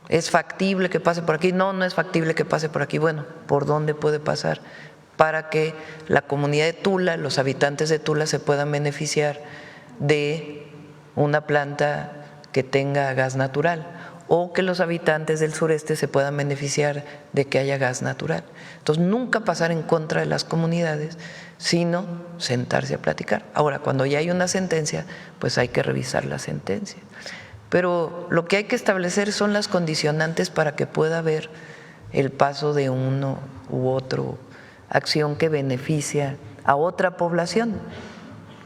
¿Es factible que pase por aquí? No, no es factible que pase por aquí. Bueno, ¿por dónde puede pasar? Para que la comunidad de Tula, los habitantes de Tula se puedan beneficiar de una planta que tenga gas natural, o que los habitantes del sureste se puedan beneficiar de que haya gas natural. Entonces, nunca pasar en contra de las comunidades, sino sentarse a platicar. Ahora, cuando ya hay una sentencia, pues hay que revisar la sentencia. Pero lo que hay que establecer son las condicionantes para que pueda haber el paso de uno u otro acción que beneficia a otra población,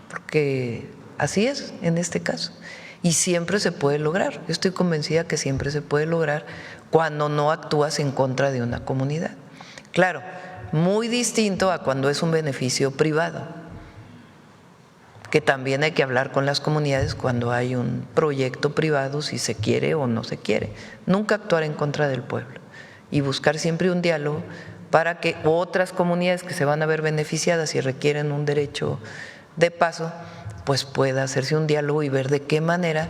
porque así es en este caso. Y siempre se puede lograr, yo estoy convencida que siempre se puede lograr cuando no actúas en contra de una comunidad. Claro, muy distinto a cuando es un beneficio privado, que también hay que hablar con las comunidades cuando hay un proyecto privado, si se quiere o no se quiere. Nunca actuar en contra del pueblo y buscar siempre un diálogo para que otras comunidades que se van a ver beneficiadas y requieren un derecho de paso, pues pueda hacerse un diálogo y ver de qué manera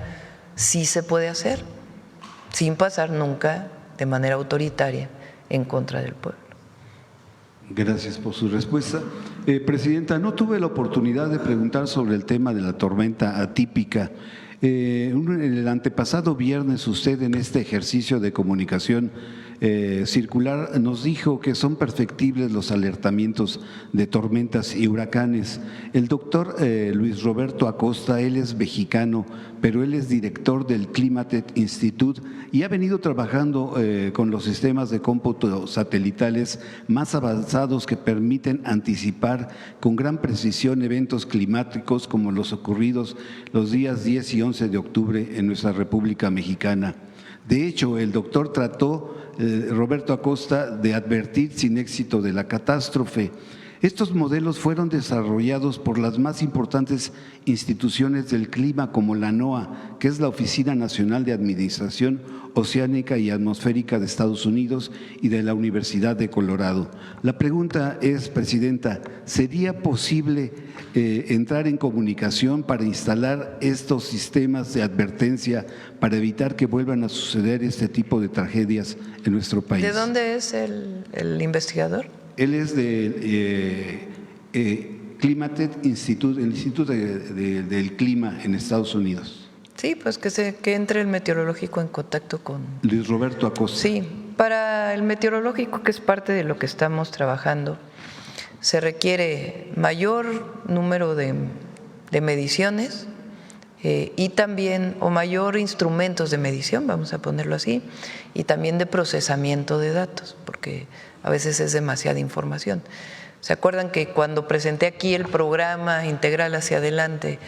sí se puede hacer, sin pasar nunca de manera autoritaria en contra del pueblo. Gracias por su respuesta. Presidenta, no tuve la oportunidad de preguntar sobre el tema de la tormenta atípica. En el antepasado viernes usted en este ejercicio de comunicación circular nos dijo que son perfectibles los alertamientos de tormentas y huracanes. El doctor Luis Roberto Acosta, él es mexicano, pero él es director del Climate Institute y ha venido trabajando con los sistemas de cómputo satelitales más avanzados que permiten anticipar con gran precisión eventos climáticos como los ocurridos los días 10 y 11 de octubre en nuestra República Mexicana. De hecho, el doctor trató, Roberto Acosta, de advertir sin éxito de la catástrofe. Estos modelos fueron desarrollados por las más importantes instituciones del clima como la NOAA, que es la Oficina Nacional de Administración Oceánica y Atmosférica de Estados Unidos, y de la Universidad de Colorado. La pregunta es, Presidenta, ¿sería posible entrar en comunicación para instalar estos sistemas de advertencia para evitar que vuelvan a suceder este tipo de tragedias en nuestro país? ¿De dónde es el investigador? Él es de Climate Institute, el Instituto del Clima en Estados Unidos. Sí, pues que entre el meteorológico en contacto con… Luis Roberto Acosta. Sí, para el meteorológico, que es parte de lo que estamos trabajando, se requiere mayor número de mediciones y también, o mayor instrumentos de medición, vamos a ponerlo así, y también de procesamiento de datos, porque a veces es demasiada información. ¿Se acuerdan que cuando presenté aquí el programa integral hacia adelante,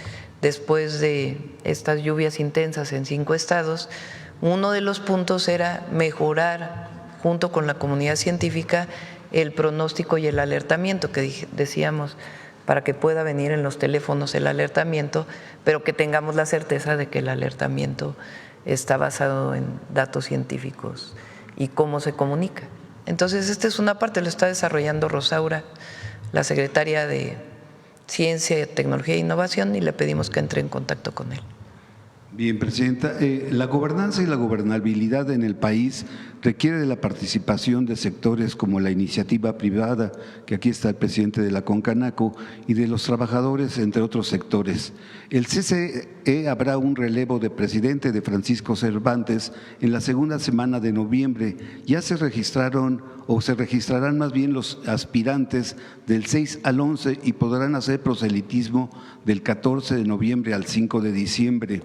después de estas lluvias intensas en 5 estados, uno de los puntos era mejorar, junto con la comunidad científica, el pronóstico y el alertamiento, que decíamos, para que pueda venir en los teléfonos el alertamiento, pero que tengamos la certeza de que el alertamiento está basado en datos científicos y cómo se comunica. Entonces, esta es una parte, lo está desarrollando Rosaura, la secretaria de Ciencia, Tecnología e Innovación, y le pedimos que entre en contacto con él. Bien, Presidenta, la gobernanza y la gobernabilidad en el país requiere de la participación de sectores como la iniciativa privada, que aquí está el presidente de la Concanaco, y de los trabajadores, entre otros sectores. El CCE habrá un relevo de presidente de Francisco Cervantes en la segunda semana de noviembre. Ya se registraron, o se registrarán más bien, los aspirantes del 6 al 11 y podrán hacer proselitismo del 14 de noviembre al 5 de diciembre.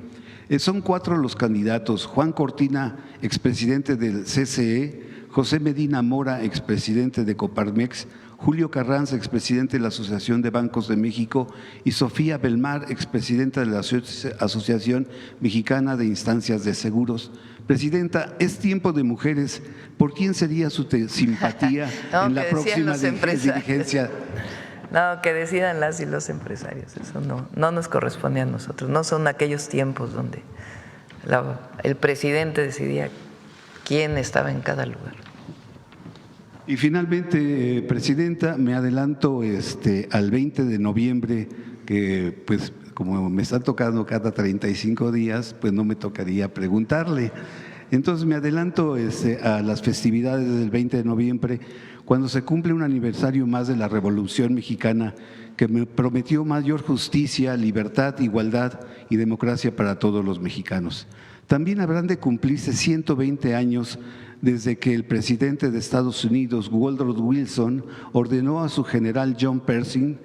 Son 4 los candidatos: Juan Cortina, expresidente del CCE, José Medina Mora, expresidente de Coparmex, Julio Carranza, expresidente de la Asociación de Bancos de México, y Sofía Belmar, expresidenta de la Asociación Mexicana de Instancias de Seguros. Presidenta, es tiempo de mujeres. ¿Por quién sería su simpatía en la próxima dirigencia? No, que decidan las y los empresarios, eso no nos corresponde a nosotros, no son aquellos tiempos donde el presidente decidía quién estaba en cada lugar. Y finalmente, Presidenta, me adelanto al 20 de noviembre, que pues como me está tocando cada 35 días, pues no me tocaría preguntarle. Entonces me adelanto a las festividades del 20 de noviembre, cuando se cumple un aniversario más de la Revolución Mexicana, que me prometió mayor justicia, libertad, igualdad y democracia para todos los mexicanos. También habrán de cumplirse 120 años desde que el presidente de Estados Unidos, Woodrow Wilson, ordenó a su general John Pershing,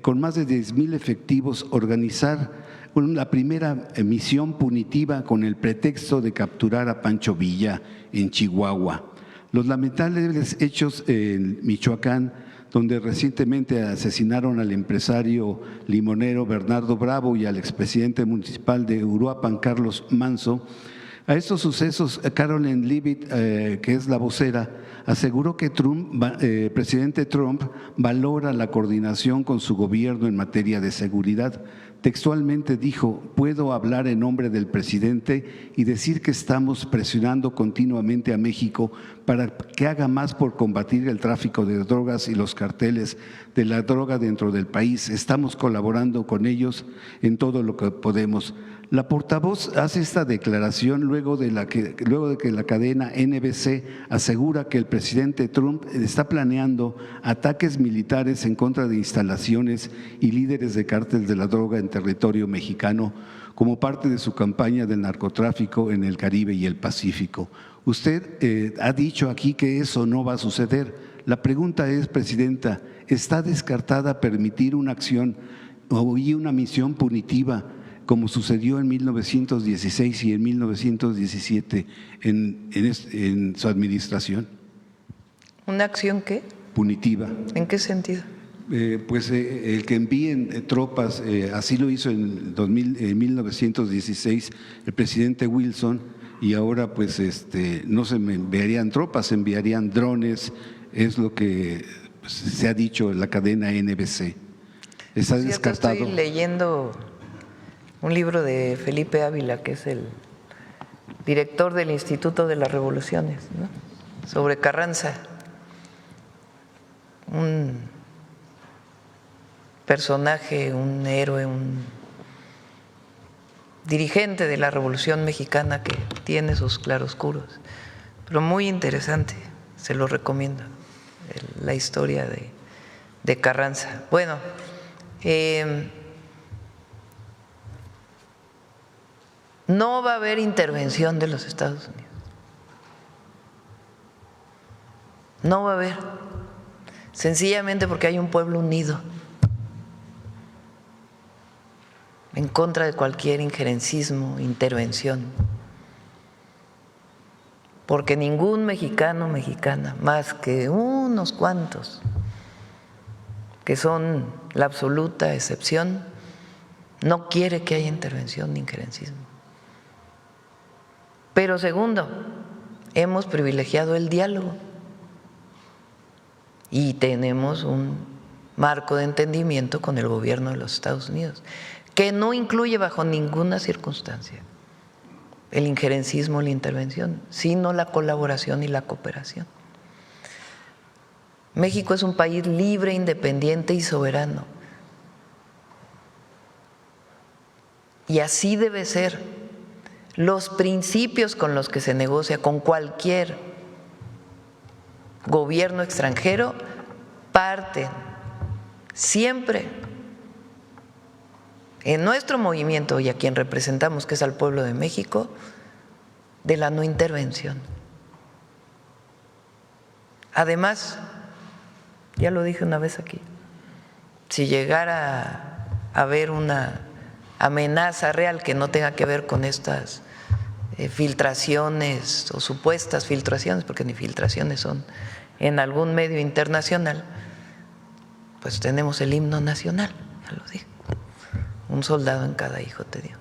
con más de 10,000 efectivos, organizar la primera misión punitiva con el pretexto de capturar a Pancho Villa en Chihuahua. Los lamentables hechos en Michoacán, donde recientemente asesinaron al empresario limonero Bernardo Bravo y al expresidente municipal de Uruapan, Carlos Manso. A estos sucesos, Caroline Leavitt, que es la vocera, aseguró que presidente Trump valora la coordinación con su gobierno en materia de seguridad. Textualmente dijo: puedo hablar en nombre del presidente y decir que estamos presionando continuamente a México para que haga más por combatir el tráfico de drogas y los carteles de la droga dentro del país. Estamos colaborando con ellos en todo lo que podemos. La portavoz hace esta declaración luego de que la cadena NBC asegura que el presidente Trump está planeando ataques militares en contra de instalaciones y líderes de cártel de la droga en territorio mexicano como parte de su campaña del narcotráfico en el Caribe y el Pacífico. Usted ha dicho aquí que eso no va a suceder. La pregunta es, Presidenta, ¿está descartada permitir una acción y una misión punitiva como sucedió en 1916 y en 1917 en su administración? ¿Una acción qué? Punitiva. ¿En qué sentido? Pues el que envíen tropas, así lo hizo en 1916 el presidente Wilson, y ahora pues no se enviarían tropas, se enviarían drones, es lo que se ha dicho en la cadena NBC. ¿Está descartado? Estoy leyendo un libro de Felipe Ávila, que es el director del Instituto de las Revoluciones, ¿no?, sobre Carranza, un personaje, un héroe, un dirigente de la Revolución Mexicana que tiene sus claroscuros, pero muy interesante, se lo recomiendo, la historia de Carranza. Bueno, no va a haber intervención de los Estados Unidos. No va a haber. Sencillamente porque hay un pueblo unido en contra de cualquier injerencismo, intervención. Porque ningún mexicano o mexicana, más que unos cuantos, que son la absoluta excepción, no quiere que haya intervención ni injerencismo. Pero segundo, hemos privilegiado el diálogo y tenemos un marco de entendimiento con el gobierno de los Estados Unidos, que no incluye bajo ninguna circunstancia el injerencismo o la intervención, sino la colaboración y la cooperación. México es un país libre, independiente y soberano. Y así debe ser. Los principios con los que se negocia con cualquier gobierno extranjero parten siempre en nuestro movimiento y a quien representamos, que es al pueblo de México, de la no intervención. Además, ya lo dije una vez aquí, si llegara a haber una amenaza real que no tenga que ver con estas filtraciones o supuestas filtraciones, porque ni filtraciones son, en algún medio internacional, pues tenemos el himno nacional, ya lo dije, un soldado en cada hijo te dio.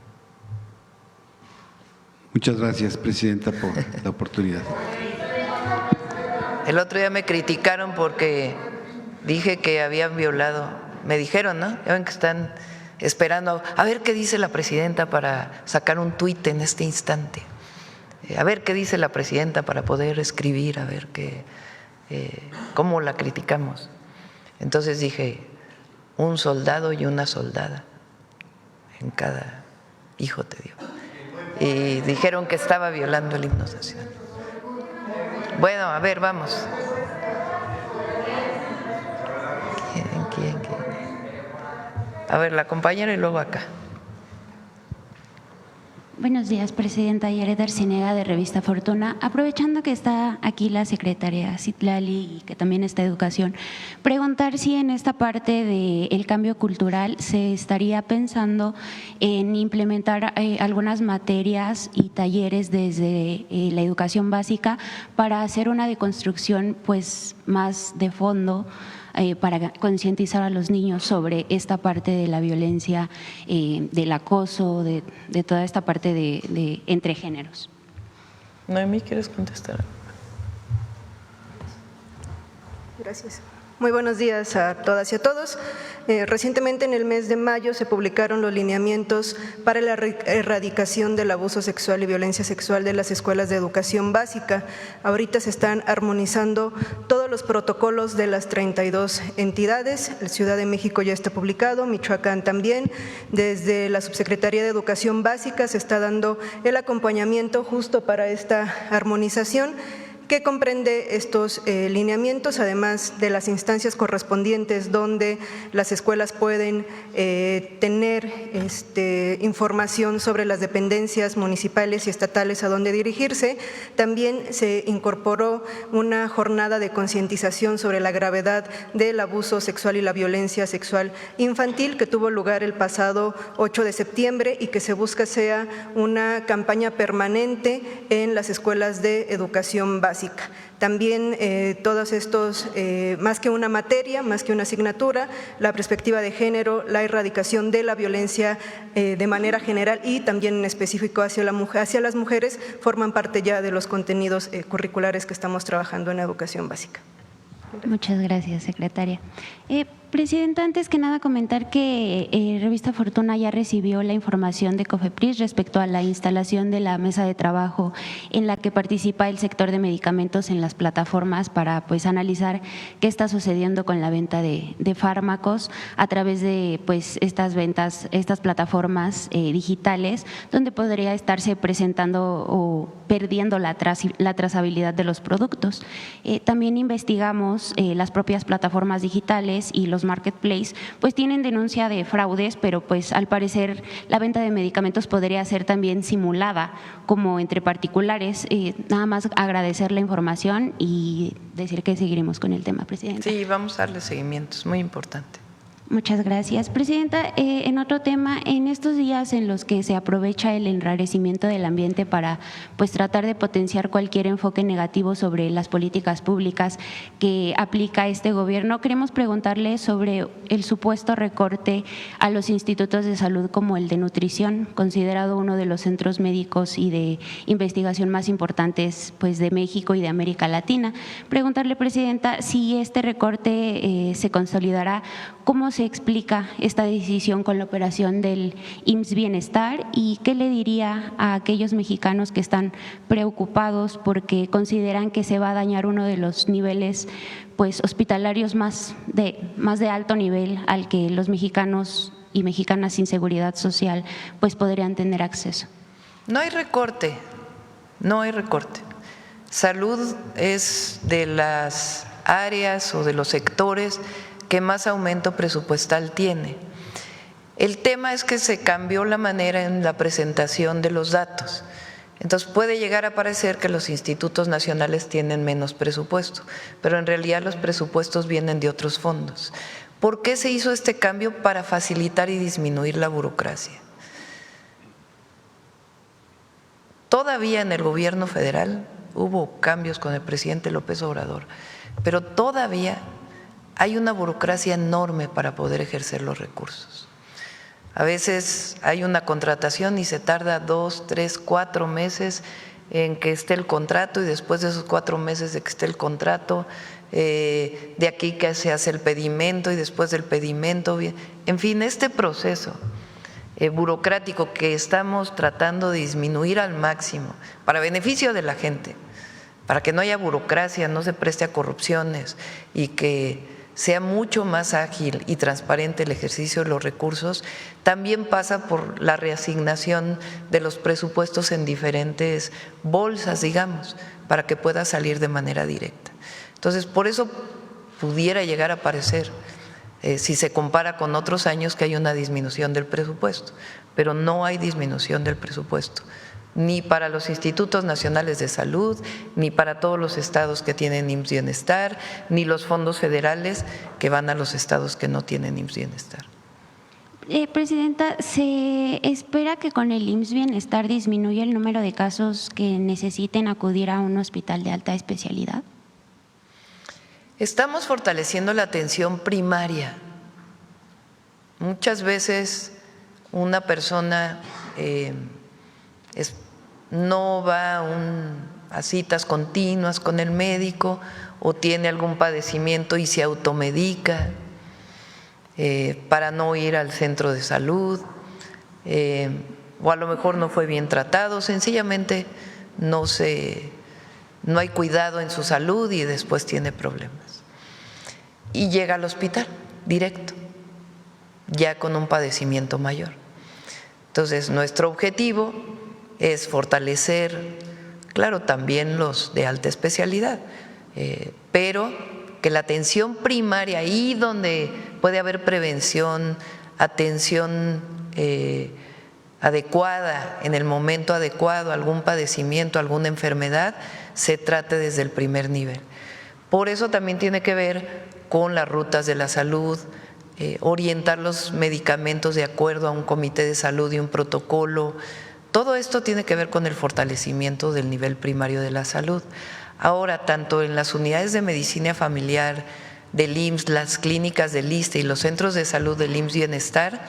Muchas gracias, Presidenta, por la oportunidad. El otro día me criticaron porque dije que habían violado, me dijeron, ¿no? Ya ven que están esperando a ver qué dice la presidenta para sacar un tuit en este instante, a ver qué dice la presidenta para poder escribir, a ver cómo la criticamos. Entonces dije, un soldado y una soldada en cada hijo te dio. Y dijeron que estaba violando el himno nacional. Bueno, a ver, vamos. ¿Quién? A ver, la compañera y luego acá. Buenos días, Presidenta. Yaret Arcinega, de Revista Fortuna. Aprovechando que está aquí la secretaria Citlali y que también está Educación, preguntar si en esta parte del cambio cultural se estaría pensando en implementar algunas materias y talleres desde la educación básica para hacer una deconstrucción pues más de fondo, para concientizar a los niños sobre esta parte de la violencia, del acoso, de toda esta parte de entre géneros. Noemí, ¿quieres contestar? Gracias. Muy buenos días a todas y a todos. Recientemente, en el mes de mayo, se publicaron los lineamientos para la erradicación del abuso sexual y violencia sexual de las escuelas de educación básica. Ahorita se están armonizando todos los protocolos de las 32 entidades. La Ciudad de México ya está publicado, Michoacán también. Desde la Subsecretaría de Educación Básica se está dando el acompañamiento justo para esta armonización, que comprende estos lineamientos, además de las instancias correspondientes donde las escuelas pueden tener información sobre las dependencias municipales y estatales a donde dirigirse. También se incorporó una jornada de concientización sobre la gravedad del abuso sexual y la violencia sexual infantil, que tuvo lugar el pasado 8 de septiembre y que se busca sea una campaña permanente en las escuelas de educación básica. También todos estos, más que una materia, más que una asignatura, la perspectiva de género, la erradicación de la violencia de manera general y también en específico hacia las mujeres, forman parte ya de los contenidos curriculares que estamos trabajando en educación básica. Muchas gracias, secretaria. Presidenta, antes que nada comentar que Revista Fortuna ya recibió la información de COFEPRIS respecto a la instalación de la mesa de trabajo en la que participa el sector de medicamentos en las plataformas para pues analizar qué está sucediendo con la venta de fármacos a través de pues estas ventas, estas plataformas digitales, donde podría estarse presentando o perdiendo la trazabilidad de los productos. También investigamos las propias plataformas digitales y los marketplace pues tienen denuncia de fraudes, pero pues al parecer la venta de medicamentos podría ser también simulada como entre particulares. Nada más agradecer la información y decir que seguiremos con el tema, Presidenta. Sí, vamos a darle seguimiento, es muy importante. Muchas gracias, Presidenta. En otro tema, en estos días en los que se aprovecha el enrarecimiento del ambiente para pues tratar de potenciar cualquier enfoque negativo sobre las políticas públicas que aplica este gobierno, queremos preguntarle sobre el supuesto recorte a los institutos de salud como el de nutrición, considerado uno de los centros médicos y de investigación más importantes pues de México y de América Latina. Preguntarle, Presidenta, si este recorte se consolidará, ¿cómo se explica esta decisión con la operación del IMSS Bienestar y qué le diría a aquellos mexicanos que están preocupados porque consideran que se va a dañar uno de los niveles pues hospitalarios más de alto nivel al que los mexicanos y mexicanas sin seguridad social pues podrían tener acceso? No hay recorte, no hay recorte. Salud es de las áreas o de los sectores que más aumento presupuestal tiene. El tema es que se cambió la manera en la presentación de los datos. Entonces puede llegar a parecer que los institutos nacionales tienen menos presupuesto, pero en realidad los presupuestos vienen de otros fondos. ¿Por qué se hizo este cambio? Para facilitar y disminuir la burocracia. Todavía en el gobierno federal hubo cambios con el presidente López Obrador, pero todavía hay una burocracia enorme para poder ejercer los recursos. A veces hay una contratación y se tarda 2, 3, 4 meses en que esté el contrato y después de esos 4 meses de que esté el contrato, de aquí que se hace el pedimento y después del pedimento, en fin, este proceso burocrático que estamos tratando de disminuir al máximo para beneficio de la gente, para que no haya burocracia, no se preste a corrupciones y que sea mucho más ágil y transparente el ejercicio de los recursos, también pasa por la reasignación de los presupuestos en diferentes bolsas, digamos, para que pueda salir de manera directa. Entonces, por eso pudiera llegar a parecer si se compara con otros años, que hay una disminución del presupuesto, pero no hay disminución del presupuesto, ni para los institutos nacionales de salud, ni para todos los estados que tienen IMSS Bienestar, ni los fondos federales que van a los estados que no tienen IMSS Bienestar. Presidenta, ¿se espera que con el IMSS Bienestar disminuya el número de casos que necesiten acudir a un hospital de alta especialidad? Estamos fortaleciendo la atención primaria. Muchas veces una persona no va a citas continuas con el médico o tiene algún padecimiento y se automedica para no ir al centro de salud, o a lo mejor no fue bien tratado, sencillamente no hay cuidado en su salud y después tiene problemas. Y llega al hospital directo, ya con un padecimiento mayor. Entonces, nuestro objetivo es fortalecer, claro, también los de alta especialidad, pero que la atención primaria, ahí donde puede haber prevención, atención adecuada, en el momento adecuado, algún padecimiento, alguna enfermedad, se trate desde el primer nivel. Por eso también tiene que ver con las rutas de la salud, orientar los medicamentos de acuerdo a un comité de salud y un protocolo. Todo esto tiene que ver con el fortalecimiento del nivel primario de la salud. Ahora, tanto en las unidades de medicina familiar del IMSS, las clínicas del ISSSTE y los centros de salud del IMSS Bienestar,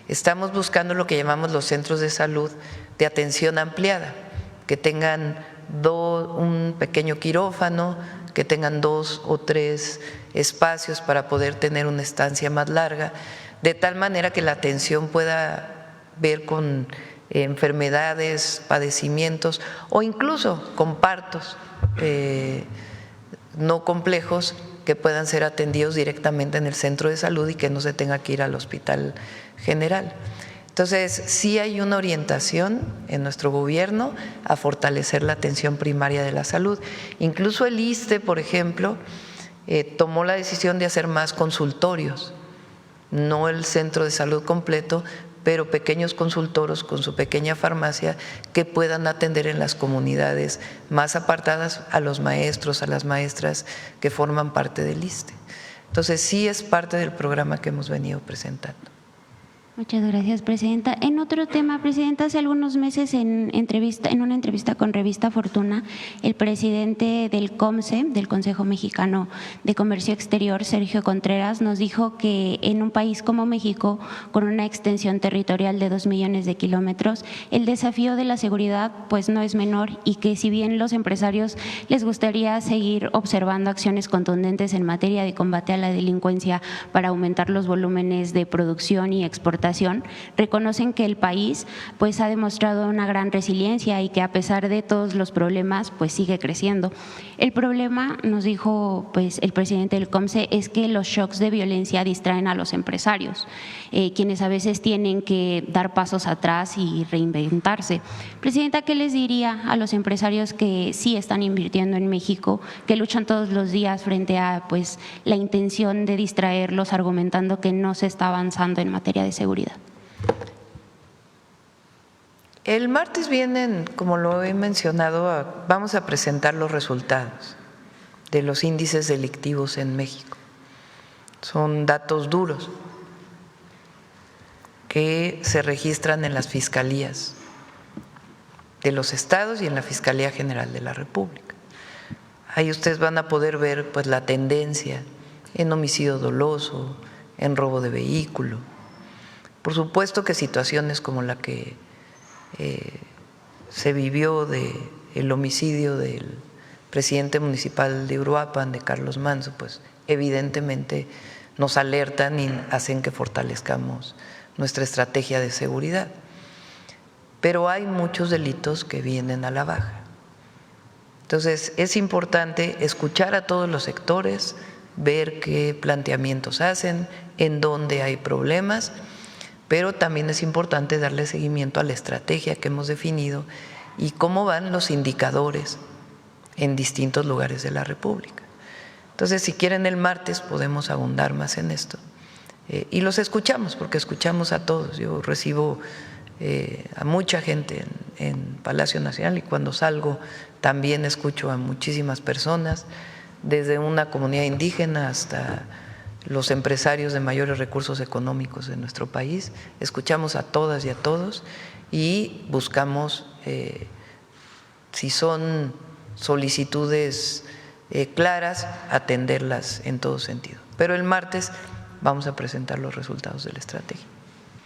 estamos buscando lo que llamamos los centros de salud de atención ampliada, que tengan un pequeño quirófano, que tengan 2 o 3 espacios para poder tener una estancia más larga, de tal manera que la atención pueda ver con enfermedades, padecimientos o incluso con partos no complejos que puedan ser atendidos directamente en el centro de salud y que no se tenga que ir al hospital general. Entonces, sí hay una orientación en nuestro gobierno a fortalecer la atención primaria de la salud. Incluso el ISSSTE, por ejemplo, tomó la decisión de hacer más consultorios, no el centro de salud completo, pero pequeños consultorios con su pequeña farmacia que puedan atender en las comunidades más apartadas a los maestros, a las maestras que forman parte del ISSSTE. Entonces, sí es parte del programa que hemos venido presentando. Muchas gracias, Presidenta. En otro tema, Presidenta, hace algunos meses en una entrevista con Revista Fortuna, el presidente del COMCE, del Consejo Mexicano de Comercio Exterior, Sergio Contreras, nos dijo que en un país como México, con una extensión territorial de 2 millones de kilómetros, el desafío de la seguridad pues no es menor y que si bien los empresarios les gustaría seguir observando acciones contundentes en materia de combate a la delincuencia para aumentar los volúmenes de producción y exportación, reconocen que el país pues ha demostrado una gran resiliencia y que a pesar de todos los problemas pues sigue creciendo. El problema, nos dijo pues el presidente del COMCE, es que los shocks de violencia distraen a los empresarios, quienes a veces tienen que dar pasos atrás y reinventarse. Presidenta, ¿qué les diría a los empresarios que sí están invirtiendo en México, que luchan todos los días frente a pues la intención de distraerlos, argumentando que no se está avanzando en materia de seguridad? El martes vienen, como lo he mencionado, vamos a presentar los resultados de los índices delictivos en México. Son datos duros que se registran en las fiscalías de los estados y en la Fiscalía General de la República. Ahí ustedes van a poder ver pues la tendencia en homicidio doloso, en robo de vehículo. Por supuesto que situaciones como la que se vivió del homicidio del presidente municipal de Uruapan, de Carlos Manzo, pues evidentemente nos alertan y hacen que fortalezcamos nuestra estrategia de seguridad. Pero hay muchos delitos que vienen a la baja. Entonces, es importante escuchar a todos los sectores, ver qué planteamientos hacen, en dónde hay problemas, pero también es importante darle seguimiento a la estrategia que hemos definido y cómo van los indicadores en distintos lugares de la República. Entonces, si quieren el martes podemos abundar más en esto y los escuchamos, porque escuchamos a todos. Yo recibo a mucha gente en Palacio Nacional y cuando salgo también escucho a muchísimas personas, desde una comunidad indígena hasta los empresarios de mayores recursos económicos de nuestro país. Escuchamos a todas y a todos y buscamos, si son solicitudes claras, atenderlas en todo sentido. Pero el martes vamos a presentar los resultados de la estrategia.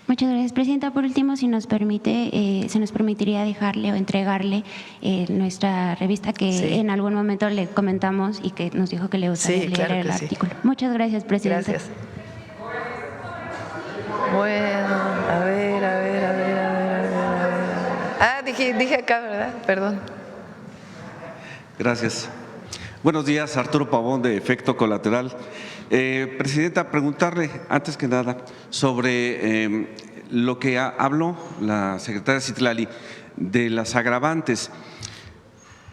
Muchas gracias, Presidenta. Por último, si nos permite, se nos permitiría dejarle o entregarle nuestra revista que en algún momento le comentamos y que nos dijo que le gustaría leer el artículo. Muchas gracias, Presidenta. Gracias. Bueno, a ver. Ah, dije acá, ¿verdad? Perdón. Gracias. Buenos días, Arturo Pavón, de Efecto Colateral. Presidenta, preguntarle antes que nada sobre lo que habló la secretaria Citlali de las agravantes.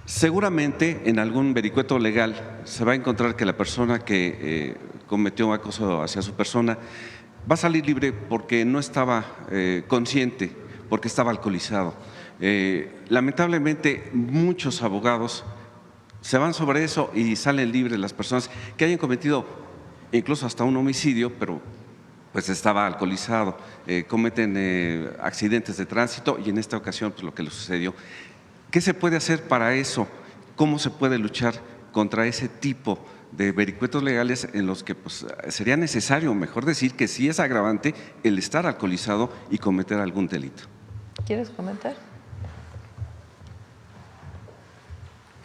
Seguramente en algún vericueto legal se va a encontrar que la persona que cometió acoso hacia su persona va a salir libre porque no estaba consciente, porque estaba alcoholizado. Lamentablemente muchos abogados se van sobre eso y salen libres las personas que hayan cometido incluso hasta un homicidio, pero pues estaba alcoholizado, cometen accidentes de tránsito y en esta ocasión pues lo que le sucedió. ¿Qué se puede hacer para eso? ¿Cómo se puede luchar contra ese tipo de vericuetos legales en los que pues, sería necesario, mejor decir, que sí es agravante el estar alcoholizado y cometer algún delito? ¿Quieres comentar?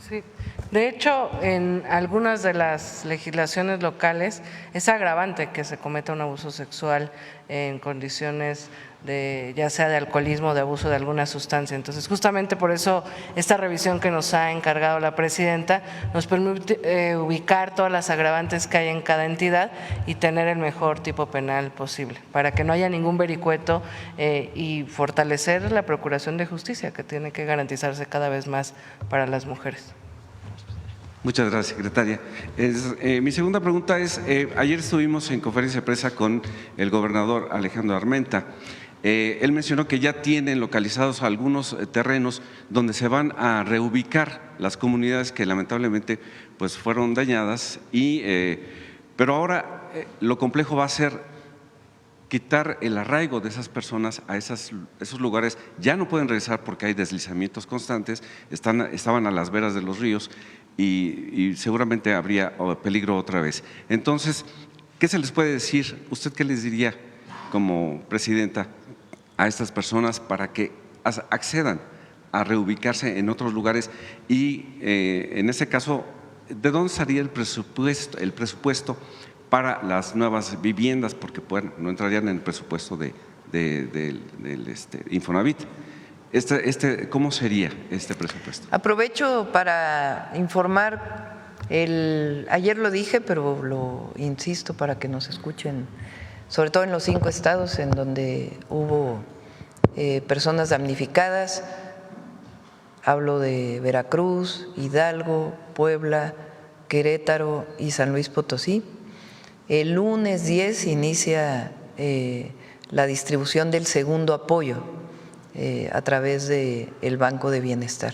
Sí. De hecho, en algunas de las legislaciones locales es agravante que se cometa un abuso sexual en condiciones de, ya sea de alcoholismo o de abuso de alguna sustancia. Entonces, justamente por eso esta revisión que nos ha encargado la presidenta nos permite ubicar todas las agravantes que hay en cada entidad y tener el mejor tipo penal posible, para que no haya ningún vericueto y fortalecer la procuración de justicia, que tiene que garantizarse cada vez más para las mujeres. Muchas gracias, secretaria. Mi segunda pregunta es, ayer estuvimos en conferencia de prensa con el gobernador Alejandro Armenta. Él mencionó que ya tienen localizados algunos terrenos donde se van a reubicar las comunidades que lamentablemente pues, fueron dañadas, pero ahora lo complejo va a ser quitar el arraigo de esas personas a esos lugares. Ya no pueden regresar porque hay deslizamientos constantes, estaban a las veras de los ríos y seguramente habría peligro otra vez. Entonces, ¿qué se les puede decir? ¿Usted qué les diría como presidenta a estas personas para que accedan a reubicarse en otros lugares? Y en ese caso, ¿de dónde salía el presupuesto para las nuevas viviendas? Porque no entrarían en el presupuesto del Infonavit. ¿Cómo sería este presupuesto? Aprovecho para informar, ayer lo dije, pero lo insisto para que nos escuchen, sobre todo en los 5 estados en donde hubo personas damnificadas. Hablo de Veracruz, Hidalgo, Puebla, Querétaro y San Luis Potosí. El lunes 10 inicia la distribución del segundo apoyo a través del Banco de Bienestar.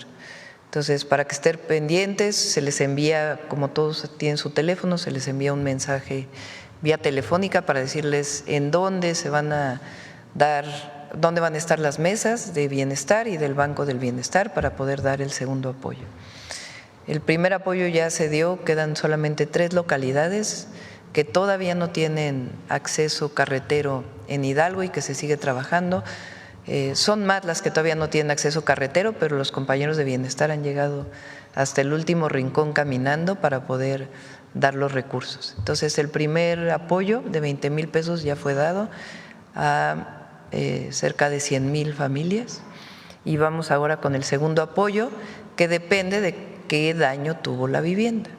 Entonces, para que estén pendientes, se les envía, como todos tienen su teléfono, se les envía un mensaje vía telefónica para decirles en dónde se van a dar, dónde van a estar las mesas de bienestar y del Banco del Bienestar para poder dar el segundo apoyo. El primer apoyo ya se dio, quedan solamente 3 localidades que todavía no tienen acceso carretero en Hidalgo y que se sigue trabajando. Son más las que todavía no tienen acceso carretero, pero los compañeros de bienestar han llegado hasta el último rincón caminando para poder dar los recursos. Entonces, el primer apoyo de 20,000 pesos ya fue dado a cerca de 100,000 familias y vamos ahora con el segundo apoyo, que depende de qué daño tuvo la vivienda.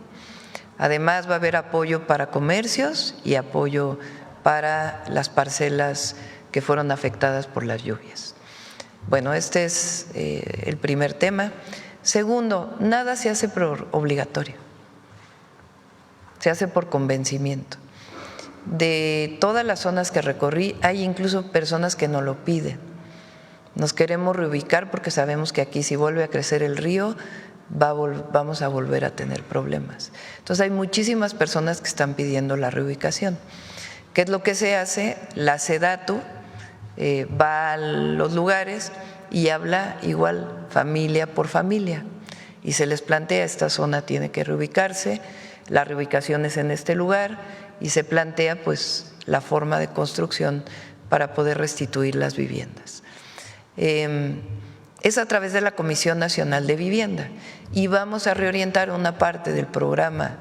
Además, va a haber apoyo para comercios y apoyo para las parcelas que fueron afectadas por las lluvias. Bueno, este es el primer tema. Segundo, nada se hace por obligatorio, se hace por convencimiento. de todas las zonas que recorrí, hay incluso personas que nos lo piden. Nos queremos reubicar porque sabemos que aquí si vuelve a crecer el río vamos a volver a tener problemas. Entonces hay muchísimas personas que están pidiendo la reubicación. ¿Qué es lo que se hace? La SEDATU va a los lugares y habla igual familia por familia y se les plantea: esta zona tiene que reubicarse, la reubicación es en este lugar, y se plantea pues la forma de construcción para poder restituir las viviendas. Es a través de la Comisión Nacional de Vivienda y vamos a reorientar una parte del programa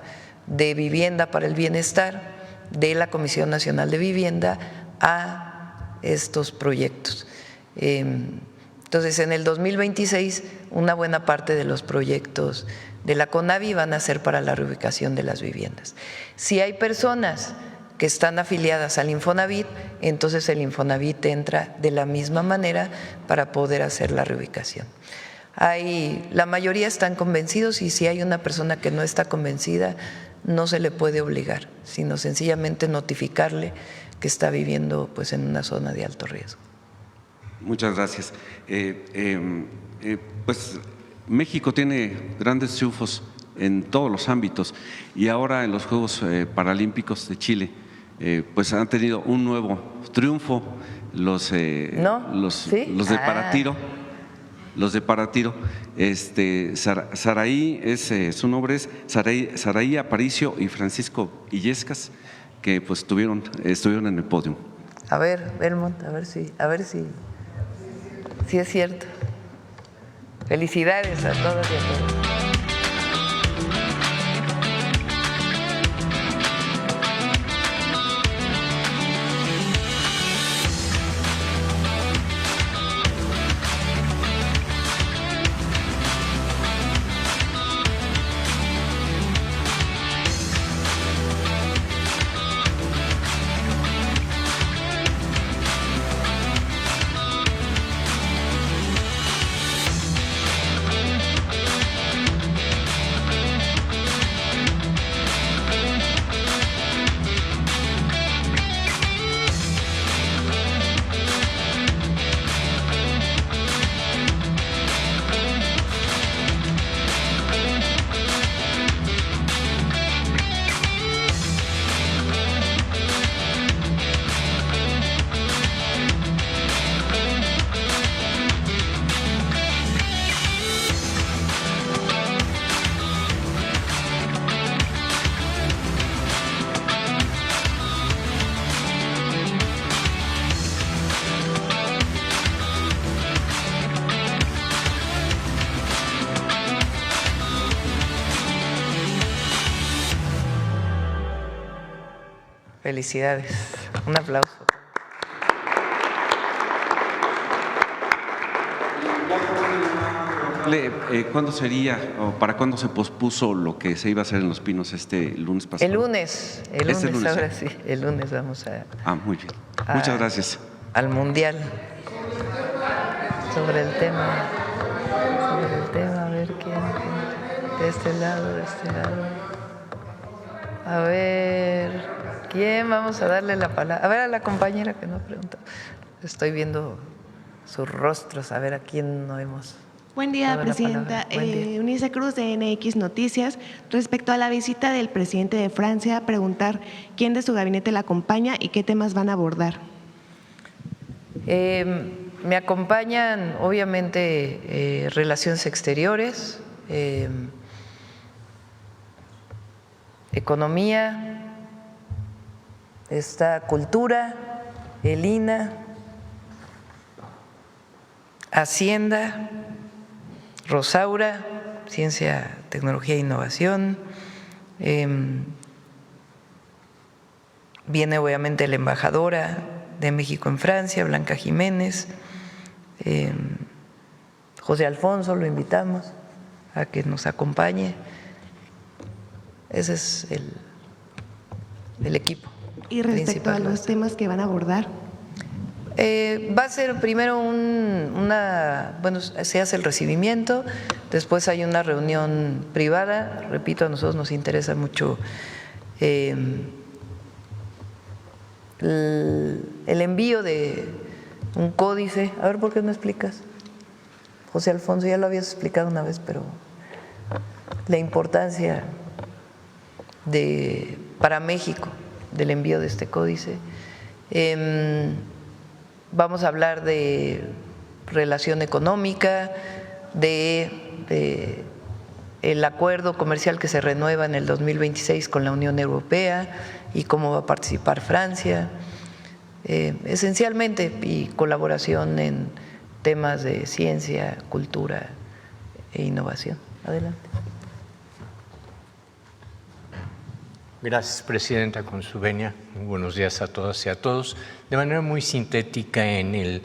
de vivienda para el bienestar de la Comisión Nacional de Vivienda a estos proyectos. Entonces, en el 2026, una buena parte de los proyectos de la CONAVI van a ser para la reubicación de las viviendas. Si hay personas que están afiliadas al Infonavit, entonces el Infonavit entra de la misma manera para poder hacer la reubicación. La mayoría están convencidos, y si hay una persona que no está convencida, no se le puede obligar, sino sencillamente notificarle que está viviendo pues en una zona de alto riesgo. Muchas gracias. Pues México tiene grandes triunfos en todos los ámbitos, y ahora en los Juegos Paralímpicos de Chile pues han tenido un nuevo triunfo los de paratiro. Los de paratiro, Saraí su nombre es Saraí Aparicio y Francisco Illescas, que pues estuvieron en el podio. A ver, Belmont, a ver si es cierto. Felicidades a todas y a todos. Felicidades. Un aplauso. ¿Cuándo sería o para cuándo se pospuso lo que se iba a hacer en Los Pinos lunes pasado? El lunes, ahora sí, el lunes vamos a… muy bien. Muchas gracias. Al Mundial. Sobre el tema, a ver quién, de este lado. A ver… ¿Quién? Vamos a darle la palabra. A ver, a la compañera que no preguntó. Estoy viendo sus rostros, a ver a quién no hemos. Buen día, presidenta. Eunice Cruz, de NX Noticias. Respecto a la visita del presidente de Francia, preguntar quién de su gabinete la acompaña y qué temas van a abordar. Me acompañan, obviamente, Relaciones Exteriores, Economía, está Cultura, el INA, Hacienda, Rosaura, Ciencia, Tecnología e Innovación, viene obviamente la embajadora de México en Francia, Blanca Jiménez, José Alfonso, lo invitamos a que nos acompañe. Ese es el equipo. Y respecto a los temas que van a abordar. Va a ser primero se hace el recibimiento, después hay una reunión privada. Repito, a nosotros nos interesa mucho el envío de un códice. A ver, ¿por qué no explicas? José Alfonso, ya lo habías explicado una vez, pero la importancia para México del envío de este códice. Vamos a hablar de relación económica, de el acuerdo comercial que se renueva en el 2026 con la Unión Europea y cómo va a participar Francia, esencialmente, y colaboración en temas de ciencia, cultura e innovación. Adelante. Gracias, Presidenta, con su venia. Buenos días a todas y a todos. De manera muy sintética, en el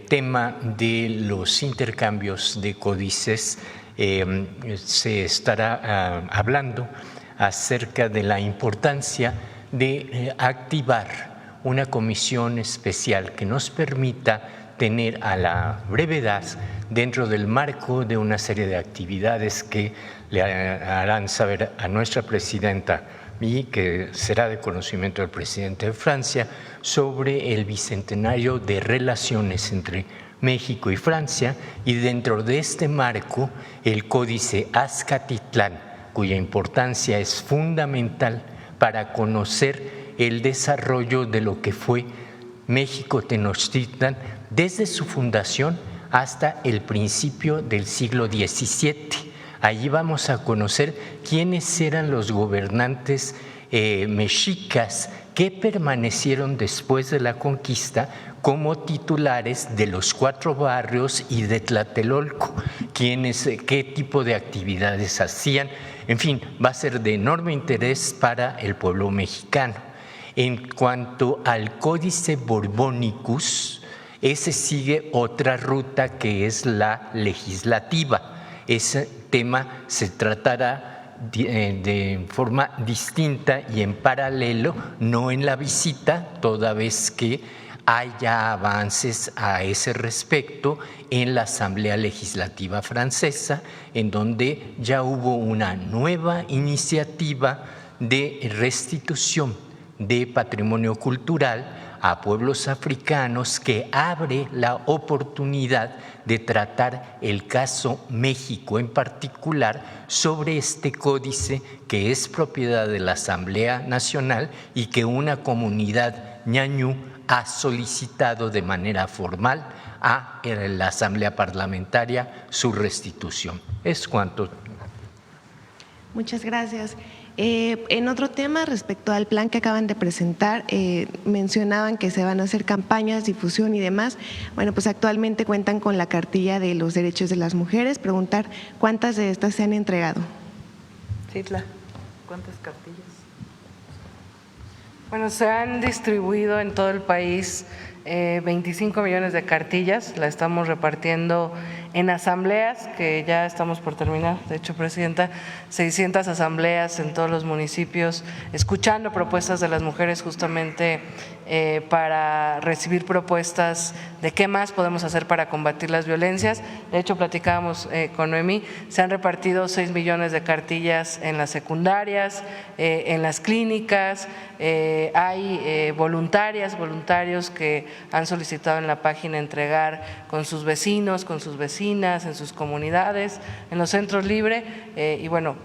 tema de los intercambios de códices, se estará hablando acerca de la importancia de activar una comisión especial que nos permita tener a la brevedad, dentro del marco de una serie de actividades que le harán saber a nuestra presidenta y que será de conocimiento del presidente de Francia, sobre el bicentenario de relaciones entre México y Francia, y dentro de este marco el Códice Azcatitlán, cuya importancia es fundamental para conocer el desarrollo de lo que fue México Tenochtitlan desde su fundación hasta el principio del siglo XVII. Allí vamos a conocer quiénes eran los gobernantes mexicas que permanecieron después de la conquista como titulares de los 4 barrios y de Tlatelolco, qué tipo de actividades hacían. En fin, va a ser de enorme interés para el pueblo mexicano. En cuanto al Códice Borbónicus, ese sigue otra ruta que es la legislativa. Ese tema se tratará de forma distinta y en paralelo, no en la visita, toda vez que haya avances a ese respecto en la Asamblea Legislativa Francesa, en donde ya hubo una nueva iniciativa de restitución de patrimonio cultural a pueblos africanos, que abre la oportunidad de tratar el caso México en particular sobre este códice que es propiedad de la Asamblea Nacional y que una comunidad ñañú ha solicitado de manera formal a la Asamblea Parlamentaria su restitución. Es cuanto. Muchas gracias. En otro tema, respecto al plan que acaban de presentar, mencionaban que se van a hacer campañas, difusión y demás. Bueno, pues actualmente cuentan con la cartilla de los derechos de las mujeres. Preguntar cuántas de estas se han entregado. Citla, ¿cuántas cartillas? Bueno, se han distribuido en todo el país 25 millones de cartillas. La estamos repartiendo en asambleas, que ya estamos por terminar, de hecho, Presidenta, 600 asambleas en todos los municipios, escuchando propuestas de las mujeres justamente para recibir propuestas de qué más podemos hacer para combatir las violencias. De hecho, platicábamos con Noemí, se han repartido 6 millones de cartillas en las secundarias, en las clínicas, hay voluntarios que han solicitado en la página entregar con sus vecinos, con sus vecinas, en sus comunidades, en los centros libres, y bueno,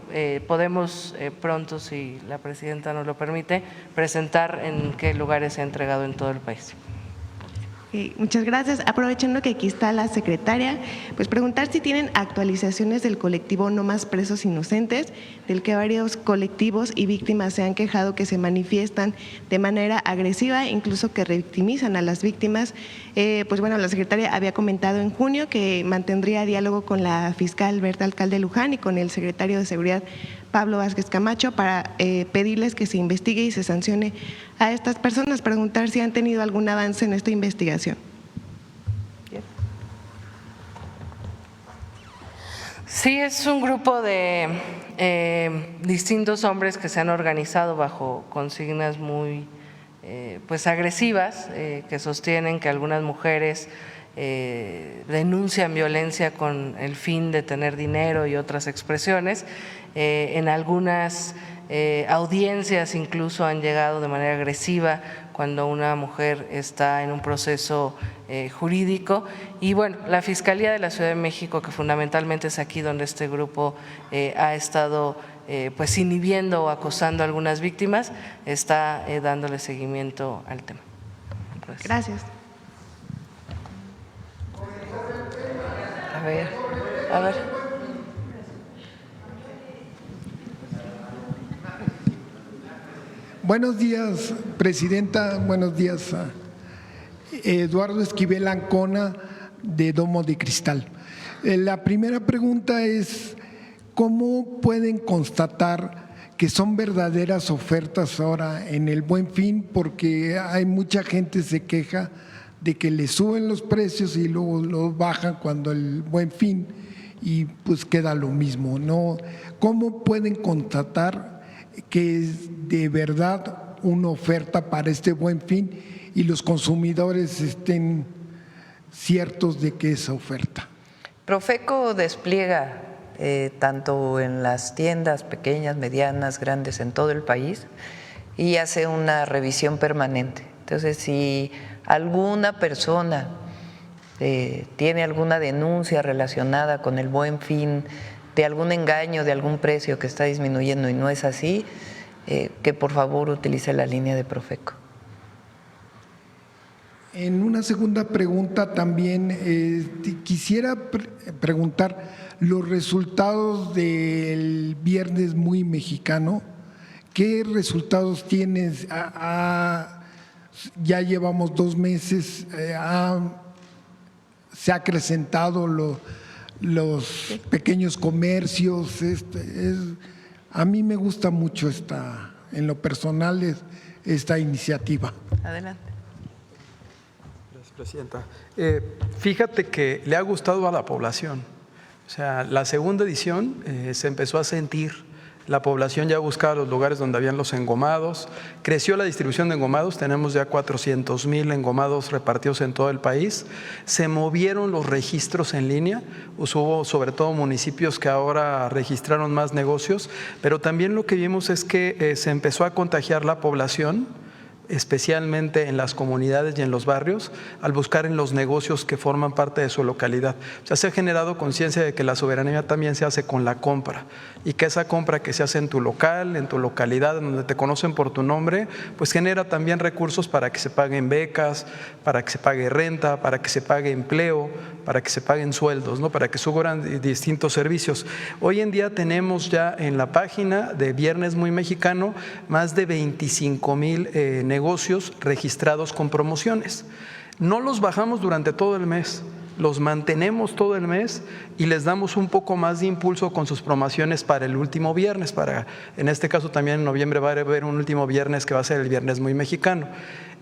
podemos pronto, si la Presidenta nos lo permite, presentar en qué lugares se ha entregado en todo el país. Muchas gracias. Aprovechando que aquí está la secretaria, pues preguntar si tienen actualizaciones del colectivo No Más Presos Inocentes, del que varios colectivos y víctimas se han quejado que se manifiestan de manera agresiva, incluso que revictimizan a las víctimas. Pues bueno, la secretaria había comentado en junio que mantendría diálogo con la fiscal Berta Alcalde Luján y con el secretario de Seguridad Pablo Vázquez Camacho para pedirles que se investigue y se sancione a estas personas. Preguntar si han tenido algún avance en esta investigación. Sí, es un grupo de distintos hombres que se han organizado bajo consignas muy pues agresivas, que sostienen que algunas mujeres denuncian violencia con el fin de tener dinero y otras expresiones. En algunas audiencias incluso han llegado de manera agresiva cuando una mujer está en un proceso jurídico. Y bueno, la Fiscalía de la Ciudad de México, que fundamentalmente es aquí donde este grupo ha estado pues inhibiendo o acosando a algunas víctimas, está dándole seguimiento al tema. Gracias. A ver. Buenos días, Presidenta. Buenos días, Eduardo Esquivel Ancona, de Domo de Cristal. La primera pregunta es, ¿cómo pueden constatar que son verdaderas ofertas ahora en el Buen Fin? Porque hay mucha gente que se queja de que le suben los precios y luego los bajan cuando el Buen Fin y pues queda lo mismo, ¿no? ¿Cómo pueden constatar que es de verdad una oferta para este Buen Fin y los consumidores estén ciertos de que es oferta? Profeco despliega tanto en las tiendas pequeñas, medianas, grandes en todo el país y hace una revisión permanente. Entonces, si alguna persona tiene alguna denuncia relacionada con el Buen Fin, de algún engaño, de algún precio que está disminuyendo y no es así, que por favor utilice la línea de Profeco. En una segunda pregunta también quisiera preguntar los resultados del Viernes Muy Mexicano. ¿Qué resultados tienes? Ya llevamos 2 meses, se ha acrecentado los pequeños comercios. A mí me gusta mucho en lo personal esta iniciativa. Adelante. Gracias, Presidenta. Fíjate que le ha gustado a la población. O sea, la segunda edición se empezó a sentir. La población ya buscaba los lugares donde habían los engomados, creció la distribución de engomados, tenemos ya 400,000 engomados repartidos en todo el país, se movieron los registros en línea, hubo sobre todo municipios que ahora registraron más negocios, pero también lo que vimos es que se empezó a contagiar la población, especialmente en las comunidades y en los barrios, al buscar en los negocios que forman parte de su localidad. O sea, se ha generado conciencia de que la soberanía también se hace con la compra y que esa compra que se hace en tu local, en tu localidad, en donde te conocen por tu nombre, pues genera también recursos para que se paguen becas, para que se pague renta, para que se pague empleo, para que se paguen sueldos, ¿no? Para que suban distintos servicios. Hoy en día tenemos ya en la página de Viernes Muy Mexicano más de 25,000 negocios registrados con promociones. No los bajamos durante todo el mes, los mantenemos todo el mes y les damos un poco más de impulso con sus promociones para el último viernes. En este caso también en noviembre va a haber un último viernes que va a ser el Viernes Muy Mexicano.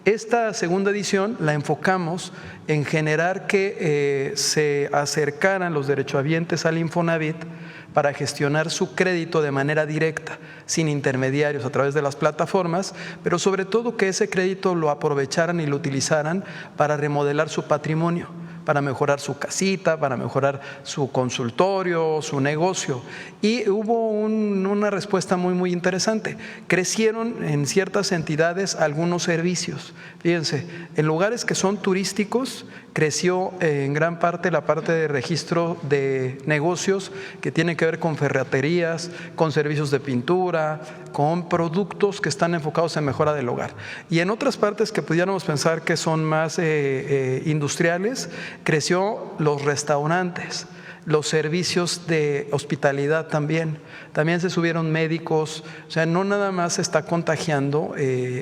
Esta segunda edición la enfocamos en generar que se acercaran los derechohabientes al Infonavit para gestionar su crédito de manera directa, sin intermediarios, a través de las plataformas, pero sobre todo que ese crédito lo aprovecharan y lo utilizaran para remodelar su patrimonio, para mejorar su casita, para mejorar su consultorio, su negocio. Y hubo una respuesta muy interesante. Crecieron en ciertas entidades algunos servicios. Fíjense, en lugares que son turísticos, creció en gran parte la parte de registro de negocios que tienen que ver con ferreterías, con servicios de pintura, con productos que están enfocados en mejora del hogar. Y en otras partes que pudiéramos pensar que son más industriales, creció los restaurantes, los servicios de hospitalidad también se subieron médicos. O sea, no nada más se está contagiando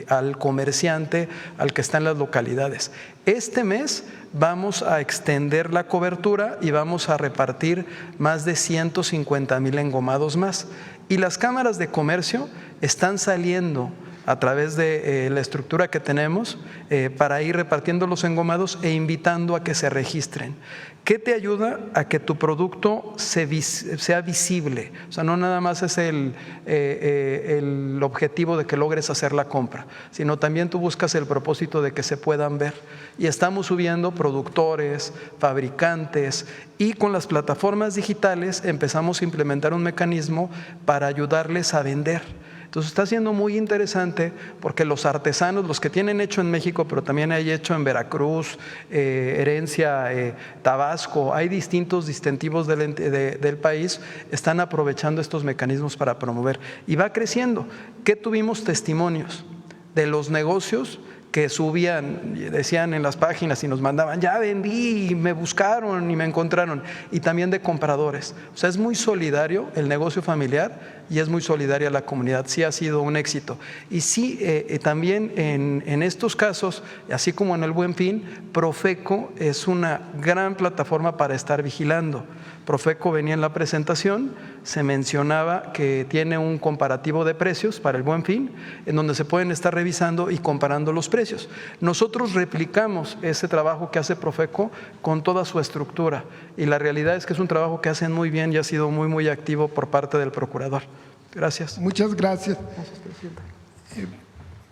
al comerciante, al que está en las localidades. Este mes vamos a extender la cobertura y vamos a repartir más de 150,000 engomados más. Y las cámaras de comercio están saliendo a través de la estructura que tenemos para ir repartiendo los engomados e invitando a que se registren. ¿Qué te ayuda a que tu producto sea visible? O sea, no nada más es el objetivo de que logres hacer la compra, sino también tú buscas el propósito de que se puedan ver. Y estamos subiendo productores, fabricantes, y con las plataformas digitales empezamos a implementar un mecanismo para ayudarles a vender. Entonces está siendo muy interesante porque los artesanos, los que tienen hecho en México, pero también hay hecho en Veracruz, Herencia, Tabasco, hay distintos distintivos del país, están aprovechando estos mecanismos para promover. Y va creciendo. ¿Qué tuvimos testimonios? De los negocios que subían, decían en las páginas y nos mandaban, ya vendí, y me buscaron y me encontraron, y también de compradores. O sea, es muy solidario el negocio familiar y es muy solidaria la comunidad. Sí ha sido un éxito. Y sí, también en estos casos, así como en el Buen Fin, Profeco es una gran plataforma para estar vigilando. Profeco venía en la presentación, se mencionaba que tiene un comparativo de precios para el Buen Fin, en donde se pueden estar revisando y comparando los precios. Nosotros replicamos ese trabajo que hace Profeco con toda su estructura, y la realidad es que es un trabajo que hacen muy bien y ha sido muy, muy activo por parte del procurador. Gracias. Muchas gracias. Gracias, presidenta.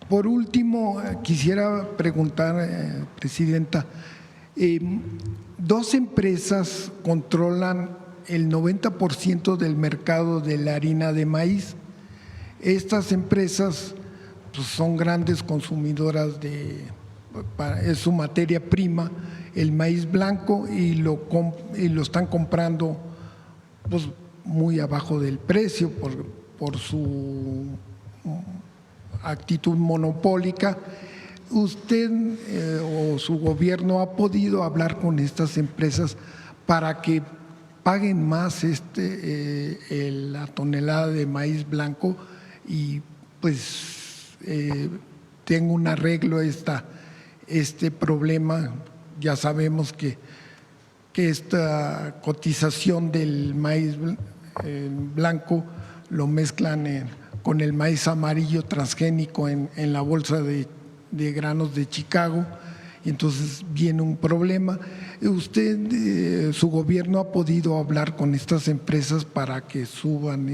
Por último, quisiera preguntar, presidenta, dos empresas controlan el 90% del mercado de la harina de maíz. Estas empresas pues, son grandes consumidoras es su materia prima, el maíz blanco, y lo están comprando pues, muy abajo del precio por su actitud monopólica. ¿Usted o su gobierno ha podido hablar con estas empresas para que paguen más la tonelada de maíz blanco y pues tenga un arreglo este problema? Ya sabemos que esta cotización del maíz blanco lo mezclan con el maíz amarillo transgénico en la bolsa de granos de Chicago, y entonces viene un problema. ¿Usted, su gobierno, ha podido hablar con estas empresas para que suban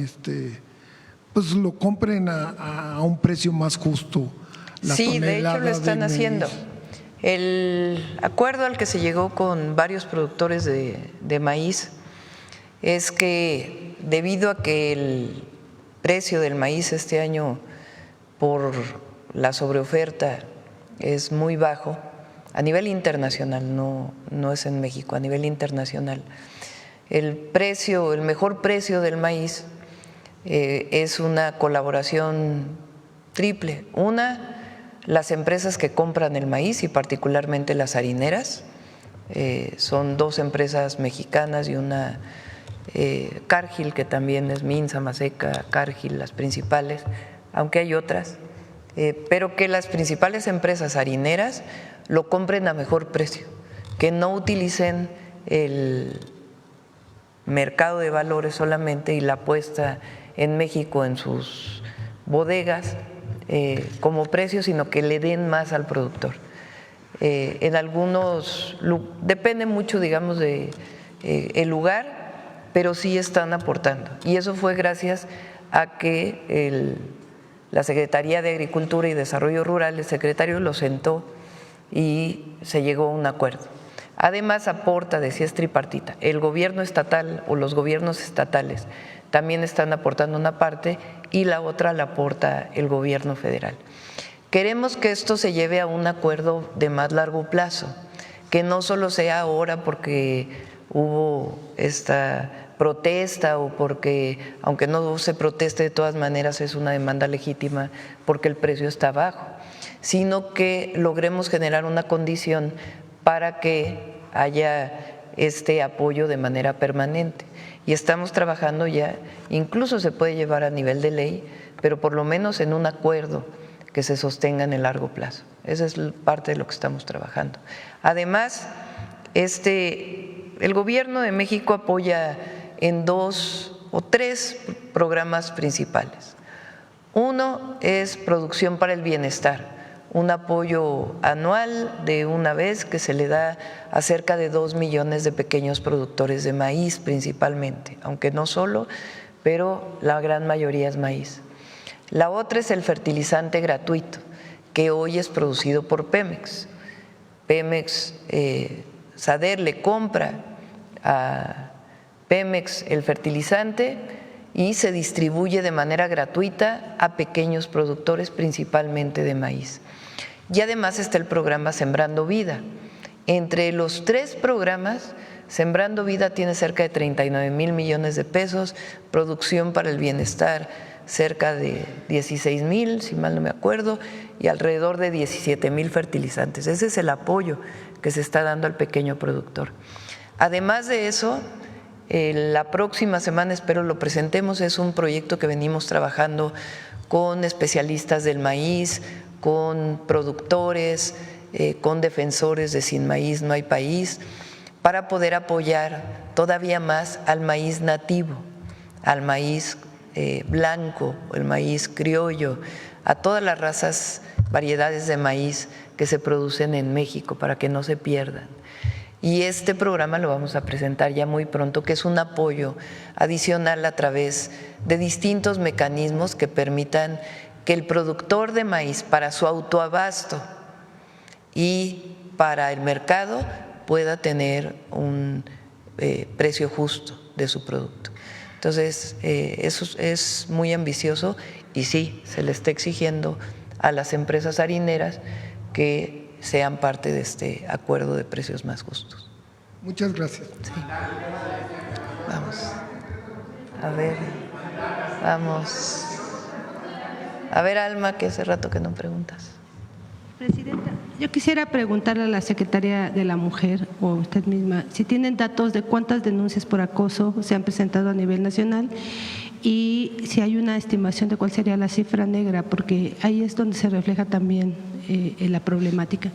pues lo compren a un precio más justo? Sí, de hecho lo están haciendo. El acuerdo al que se llegó con varios productores de maíz es que debido a que el precio del maíz este año por la sobreoferta es muy bajo a nivel internacional, no es en México, a nivel internacional. El mejor precio del maíz es una colaboración triple. Una, las empresas que compran el maíz y particularmente las harineras, son dos empresas mexicanas y una Cargill, que también es Minza, Maseca, Cargill, las principales, aunque hay otras. Pero que las principales empresas harineras lo compren a mejor precio, que no utilicen el mercado de valores solamente y la puesta en México en sus bodegas como precio, sino que le den más al productor. En algunos, depende mucho, digamos, de el lugar, pero sí están aportando. Y eso fue gracias a que la Secretaría de Agricultura y Desarrollo Rural, el secretario lo sentó y se llegó a un acuerdo. Además aporta, decía, es tripartita, el gobierno estatal o los gobiernos estatales también están aportando una parte y la otra la aporta el gobierno federal. Queremos que esto se lleve a un acuerdo de más largo plazo, que no solo sea ahora porque hubo esta protesta o porque, aunque no se proteste, de todas maneras es una demanda legítima porque el precio está bajo, sino que logremos generar una condición para que haya este apoyo de manera permanente. Y estamos trabajando ya, incluso se puede llevar a nivel de ley, pero por lo menos en un acuerdo que se sostenga en el largo plazo. Esa es parte de lo que estamos trabajando. Además, el gobierno de México apoya en 2 o 3 programas principales. Uno es Producción para el Bienestar, un apoyo anual de una vez que se le da a cerca de 2 millones de pequeños productores de maíz principalmente, aunque no solo, pero la gran mayoría es maíz. La otra es el fertilizante gratuito, que hoy es producido por Pemex. Pemex, SADER le compra a Pemex el fertilizante y se distribuye de manera gratuita a pequeños productores, principalmente de maíz. Y además está el programa Sembrando Vida. Entre los 3 programas, Sembrando Vida tiene cerca de 39,000 millones de pesos, Producción para el Bienestar cerca de 16,000, si mal no me acuerdo, y alrededor de 17,000 fertilizantes. Ese es el apoyo que se está dando al pequeño productor. Además de eso, la próxima semana espero lo presentemos, es un proyecto que venimos trabajando con especialistas del maíz, con productores, con defensores de Sin Maíz No Hay País, para poder apoyar todavía más al maíz nativo, al maíz blanco, el maíz criollo, a todas las razas, variedades de maíz que se producen en México para que no se pierdan. Y este programa lo vamos a presentar ya muy pronto, que es un apoyo adicional a través de distintos mecanismos que permitan que el productor de maíz, para su autoabasto y para el mercado, pueda tener un precio justo de su producto. Entonces, eso es muy ambicioso y sí, se le está exigiendo a las empresas harineras que sean parte de este acuerdo de precios más justos. Muchas gracias. Sí. Vamos. A ver, vamos. A ver, Alma, que hace rato que no preguntas. Presidenta, yo quisiera preguntarle a la Secretaria de la Mujer o usted misma si tienen datos de cuántas denuncias por acoso se han presentado a nivel nacional y si hay una estimación de cuál sería la cifra negra, porque ahí es donde se refleja también la problemática.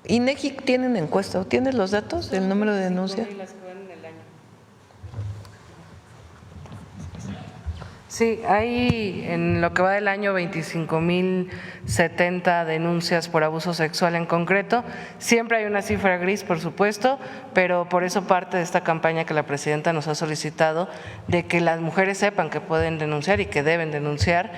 ¿INEGI tiene una encuesta? ¿Tienes los datos del número de denuncias? Sí, hay en lo que va del año 25,070 denuncias por abuso sexual en concreto. Siempre hay una cifra gris, por supuesto, pero por eso parte de esta campaña que la presidenta nos ha solicitado de que las mujeres sepan que pueden denunciar y que deben denunciar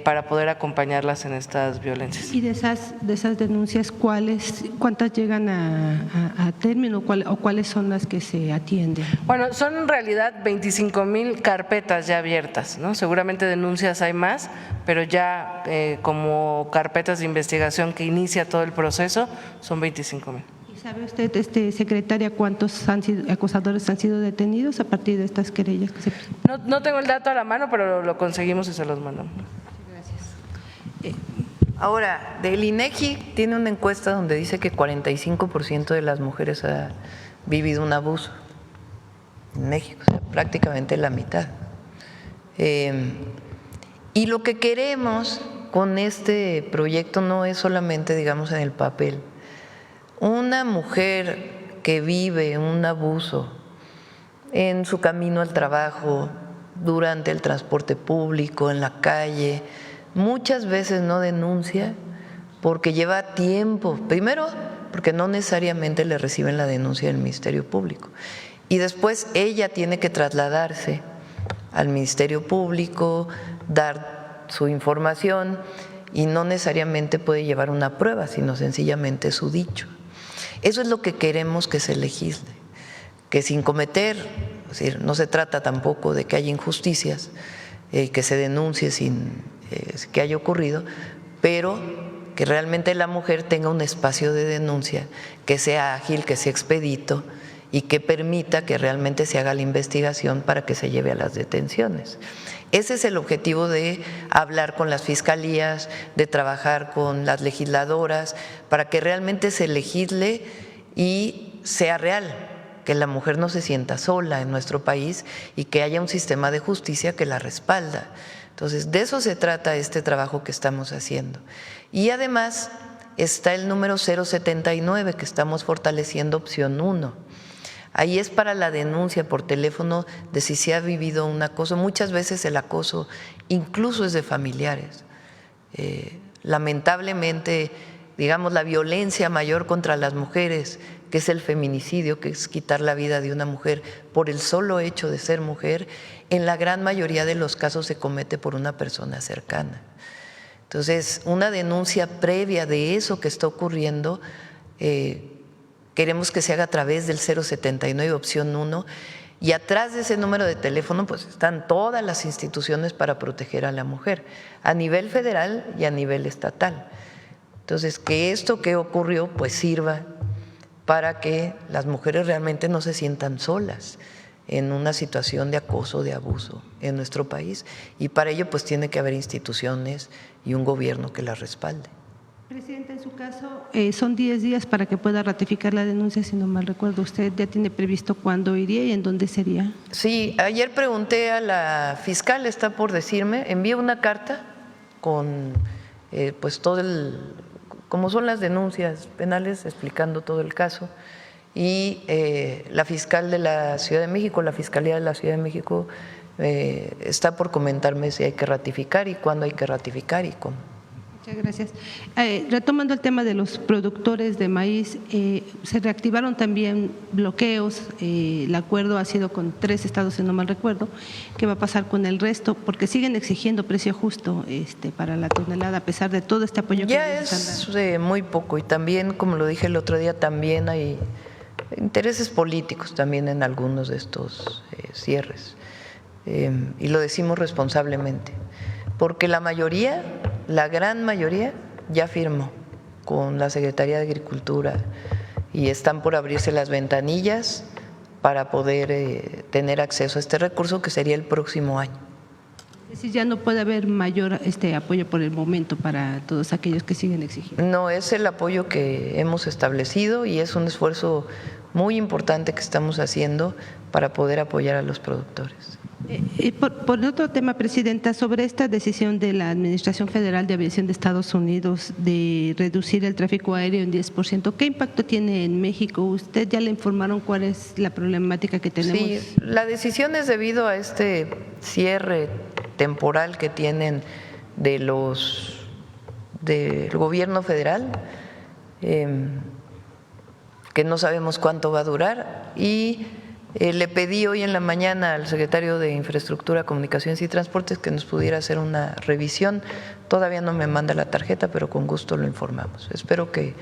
para poder acompañarlas en estas violencias. Y de esas denuncias, ¿cuántas llegan a término o cuáles son las que se atienden? Bueno, son en realidad 25,000 carpetas ya abiertas, ¿no? Seguramente denuncias hay más, pero ya como carpetas de investigación que inicia todo el proceso son 25,000. ¿Y sabe usted, secretaria, cuántos acosadores han sido detenidos a partir de estas querellas que se presentan? No tengo el dato a la mano, pero lo conseguimos y se los mandamos. Gracias. Ahora, del INEGI tiene una encuesta donde dice que 45% de las mujeres ha vivido un abuso en México, o sea, prácticamente la mitad. Y lo que queremos con este proyecto no es solamente, digamos, en el papel. Una mujer que vive un abuso en su camino al trabajo, durante el transporte público, en la calle, muchas veces no denuncia porque lleva tiempo. Primero, porque no necesariamente le reciben la denuncia del Ministerio Público. Y después ella tiene que trasladarse al Ministerio Público, dar su información y no necesariamente puede llevar una prueba, sino sencillamente su dicho. Eso es lo que queremos que se legisle, que sin cometer, es decir, no se trata tampoco de que haya injusticias, que se denuncie sin que haya ocurrido, pero que realmente la mujer tenga un espacio de denuncia que sea ágil, que sea expedito y que permita que realmente se haga la investigación para que se lleve a las detenciones. Ese es el objetivo de hablar con las fiscalías, de trabajar con las legisladoras, para que realmente se legisle y sea real, que la mujer no se sienta sola en nuestro país y que haya un sistema de justicia que la respalda. Entonces, de eso se trata este trabajo que estamos haciendo. Y además está el número 079 que estamos fortaleciendo, opción 1. Ahí es para la denuncia por teléfono de si se ha vivido un acoso. Muchas veces el acoso incluso es de familiares. Lamentablemente, digamos, la violencia mayor contra las mujeres, que es el feminicidio, que es quitar la vida de una mujer por el solo hecho de ser mujer, en la gran mayoría de los casos se comete por una persona cercana. Entonces, una denuncia previa de eso que está ocurriendo, queremos que se haga a través del 079, opción 1, Y atrás de ese número de teléfono pues están todas las instituciones para proteger a la mujer, a nivel federal y a nivel estatal. Entonces, que esto que ocurrió pues sirva para que las mujeres realmente no se sientan solas en una situación de acoso, de abuso en nuestro país. Y para ello pues tiene que haber instituciones y un gobierno que las respalde. Presidenta, en su caso, son 10 días para que pueda ratificar la denuncia, si no mal recuerdo. ¿Usted ya tiene previsto cuándo iría y en dónde sería? Sí, ayer pregunté a la fiscal, está por decirme, envié una carta con pues todo como son las denuncias penales, explicando todo el caso, y la fiscal de la Ciudad de México, la Fiscalía de la Ciudad de México, está por comentarme si hay que ratificar y cuándo hay que ratificar y cómo. Muchas gracias. Retomando el tema de los productores de maíz, se reactivaron también bloqueos. El acuerdo ha sido con 3 estados, si no mal recuerdo. ¿Qué va a pasar con el resto? Porque siguen exigiendo precio justo para la tonelada, a pesar de todo este apoyo que ya es muy poco. Y también, como lo dije el otro día, también hay intereses políticos también en algunos de estos cierres. Y lo decimos responsablemente, porque la mayoría, la gran mayoría, ya firmó con la Secretaría de Agricultura y están por abrirse las ventanillas para poder tener acceso a este recurso que sería el próximo año. Es decir, ya no puede haber mayor apoyo por el momento para todos aquellos que siguen exigiendo. No, es el apoyo que hemos establecido y es un esfuerzo muy importante que estamos haciendo para poder apoyar a los productores. Por otro tema, Presidenta, sobre esta decisión de la Administración Federal de Aviación de Estados Unidos de reducir el tráfico aéreo en 10%, ¿qué impacto tiene en México? ¿Usted ya le informaron cuál es la problemática que tenemos? Sí, la decisión es debido a este cierre temporal que tienen del gobierno federal, que no sabemos cuánto va a durar, y le pedí hoy en la mañana al secretario de Infraestructura, Comunicaciones y Transportes que nos pudiera hacer una revisión. Todavía no me manda la tarjeta, pero con gusto lo informamos. Espero que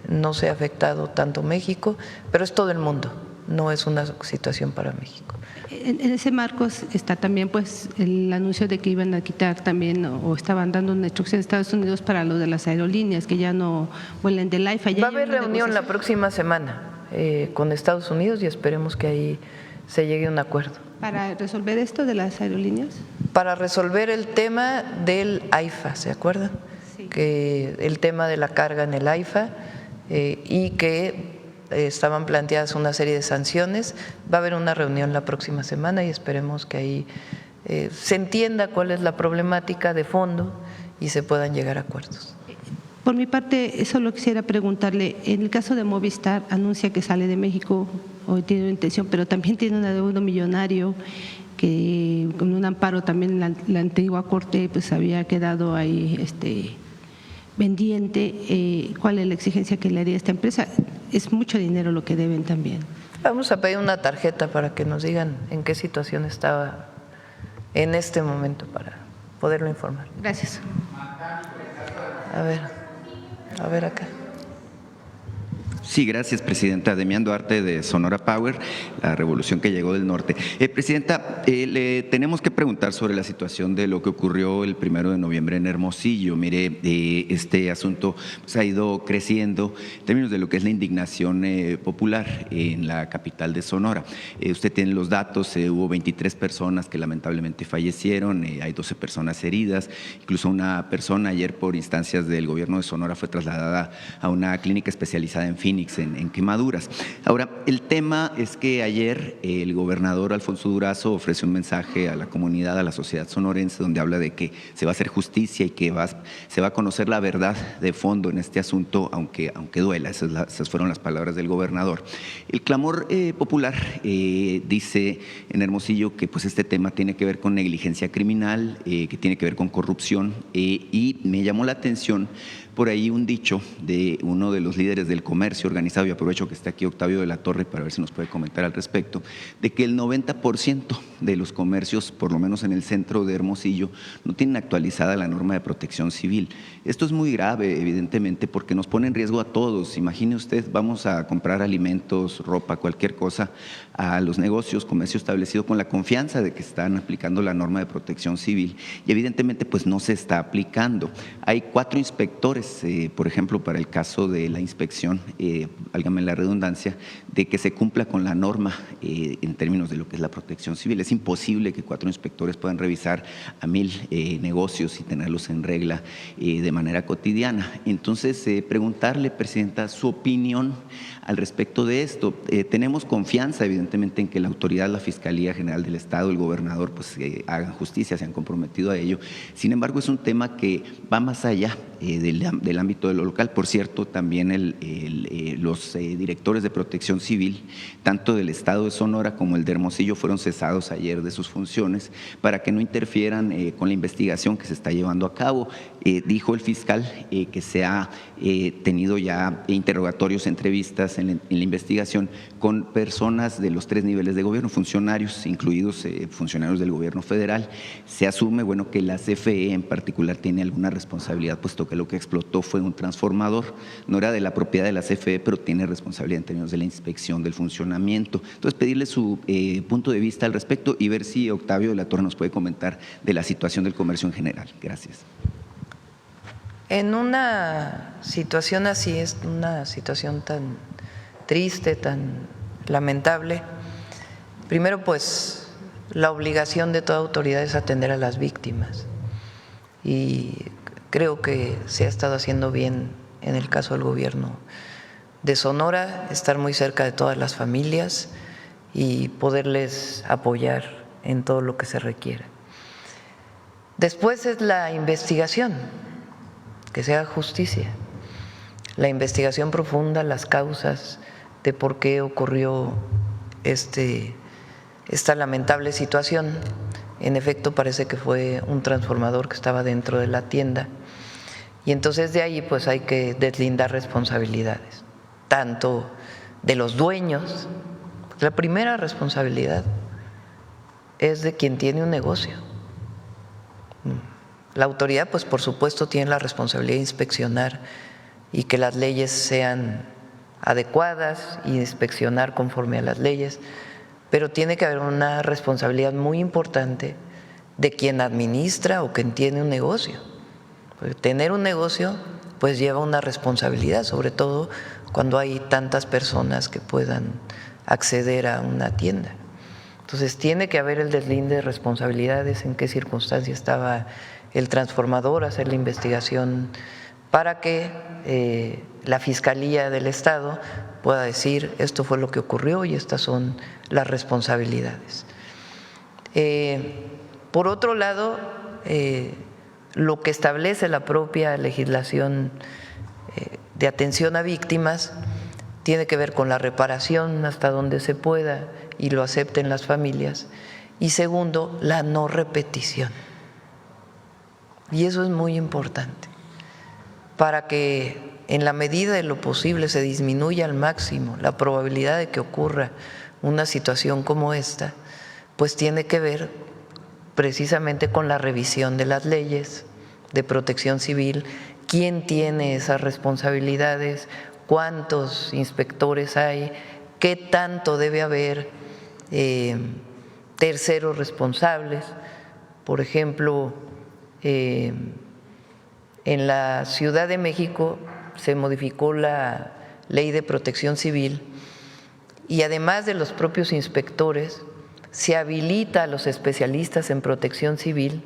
no sea afectado tanto México, pero es todo el mundo, no es una situación para México. En ese marco está también pues el anuncio de que iban a quitar también o estaban dando una instrucción a Estados Unidos para lo de las aerolíneas, que ya no vuelen del AIFA. Va a haber reunión la próxima semana con Estados Unidos y esperemos que ahí se llegue a un acuerdo. ¿Para resolver esto de las aerolíneas? Para resolver el tema del AIFA, ¿se acuerdan? Sí. Que el tema de la carga en el AIFA y que estaban planteadas una serie de sanciones. Va a haber una reunión la próxima semana y esperemos que ahí se entienda cuál es la problemática de fondo y se puedan llegar a acuerdos. Por mi parte, solo quisiera preguntarle, en el caso de Movistar, anuncia que sale de México, hoy tiene una intención, pero también tiene un adeudo millonario que con un amparo también la antigua Corte pues había quedado ahí pendiente. ¿Cuál es la exigencia que le haría a esta empresa? Es mucho dinero lo que deben también. Vamos a pedir una tarjeta para que nos digan en qué situación estaba en este momento para poderlo informar. Gracias. A ver acá. Sí, gracias, Presidenta. Demián Duarte, de Sonora Power, la revolución que llegó del norte. Presidenta, le tenemos que preguntar sobre la situación de lo que ocurrió el 1 de noviembre en Hermosillo. Mire, este asunto ha ido creciendo en términos de lo que es la indignación popular en la capital de Sonora. Usted tiene los datos, hubo 23 personas que lamentablemente fallecieron, hay 12 personas heridas, incluso una persona ayer por instancias del gobierno de Sonora fue trasladada a una clínica especializada en Phoenix, en quemaduras. Ahora, el tema es que ayer el gobernador Alfonso Durazo ofreció un mensaje a la comunidad, a la sociedad sonorense, donde habla de que se va a hacer justicia y que se va a conocer la verdad de fondo en este asunto, aunque duela. Esas fueron las palabras del gobernador. El clamor popular dice en Hermosillo que pues este tema tiene que ver con negligencia criminal, que tiene que ver con corrupción, y me llamó la atención por ahí un dicho de uno de los líderes del comercio organizado, y aprovecho que está aquí Octavio de la Torre para ver si nos puede comentar al respecto, de que el 90% de los comercios, por lo menos en el centro de Hermosillo, no tienen actualizada la norma de protección civil. Esto es muy grave, evidentemente, porque nos pone en riesgo a todos. Imagine usted, vamos a comprar alimentos, ropa, cualquier cosa, a los negocios, comercio establecido con la confianza de que están aplicando la norma de protección civil y evidentemente pues no se está aplicando. Hay 4 inspectores, por ejemplo, para el caso de la inspección, válgame la redundancia, de que se cumpla con la norma en términos de lo que es la protección civil. Es imposible que 4 inspectores puedan revisar a 1000 negocios y tenerlos en regla de manera cotidiana. Entonces, preguntarle, Presidenta, su opinión al respecto de esto. Tenemos confianza, evidentemente, en que la autoridad, la Fiscalía General del Estado, el gobernador, pues hagan justicia, se han comprometido a ello. Sin embargo, es un tema que va más allá del ámbito de lo local. Por cierto, también los directores de protección civil, tanto del Estado de Sonora como el de Hermosillo, fueron cesados ayer de sus funciones para que no interfieran con la investigación que se está llevando a cabo. Dijo el fiscal que se ha tenido ya interrogatorios, entrevistas en la investigación con personas de los 3 niveles de gobierno, funcionarios, incluidos funcionarios del gobierno federal. Se asume, bueno, que la CFE en particular tiene alguna responsabilidad, puesto que lo que explotó fue un transformador. No era de la propiedad de la CFE, pero tiene responsabilidad en términos de la inspección del funcionamiento. Entonces, pedirle su punto de vista al respecto y ver si Octavio de la Torre nos puede comentar de la situación del comercio en general. Gracias. En una situación así, es una situación tan triste, tan lamentable, primero pues la obligación de toda autoridad es atender a las víctimas y creo que se ha estado haciendo bien en el caso del gobierno de Sonora, estar muy cerca de todas las familias y poderles apoyar en todo lo que se requiera. Después es la investigación, que se haga justicia, la investigación profunda, las causas de por qué ocurrió esta lamentable situación. En efecto, parece que fue un transformador que estaba dentro de la tienda y entonces de ahí pues hay que deslindar responsabilidades, tanto de los dueños. La primera responsabilidad es de quien tiene un negocio. La autoridad, pues por supuesto, tiene la responsabilidad de inspeccionar y que las leyes sean adecuadas y inspeccionar conforme a las leyes, pero tiene que haber una responsabilidad muy importante de quien administra o quien tiene un negocio. Porque tener un negocio pues lleva una responsabilidad, sobre todo cuando hay tantas personas que puedan acceder a una tienda. Entonces tiene que haber el deslinde de responsabilidades, en qué circunstancia estaba el transformador, hacer la investigación para que la Fiscalía del Estado pueda decir esto fue lo que ocurrió y estas son las responsabilidades. Por otro lado, lo que establece la propia legislación de atención a víctimas tiene que ver con la reparación hasta donde se pueda y lo acepten las familias, y segundo, la no repetición. Y eso es muy importante, para que en la medida de lo posible se disminuya al máximo la probabilidad de que ocurra una situación como esta, pues tiene que ver precisamente con la revisión de las leyes de protección civil, quién tiene esas responsabilidades, cuántos inspectores hay, qué tanto debe haber terceros responsables. Por ejemplo, en la Ciudad de México se modificó la Ley de Protección Civil y además de los propios inspectores, se habilita a los especialistas en protección civil,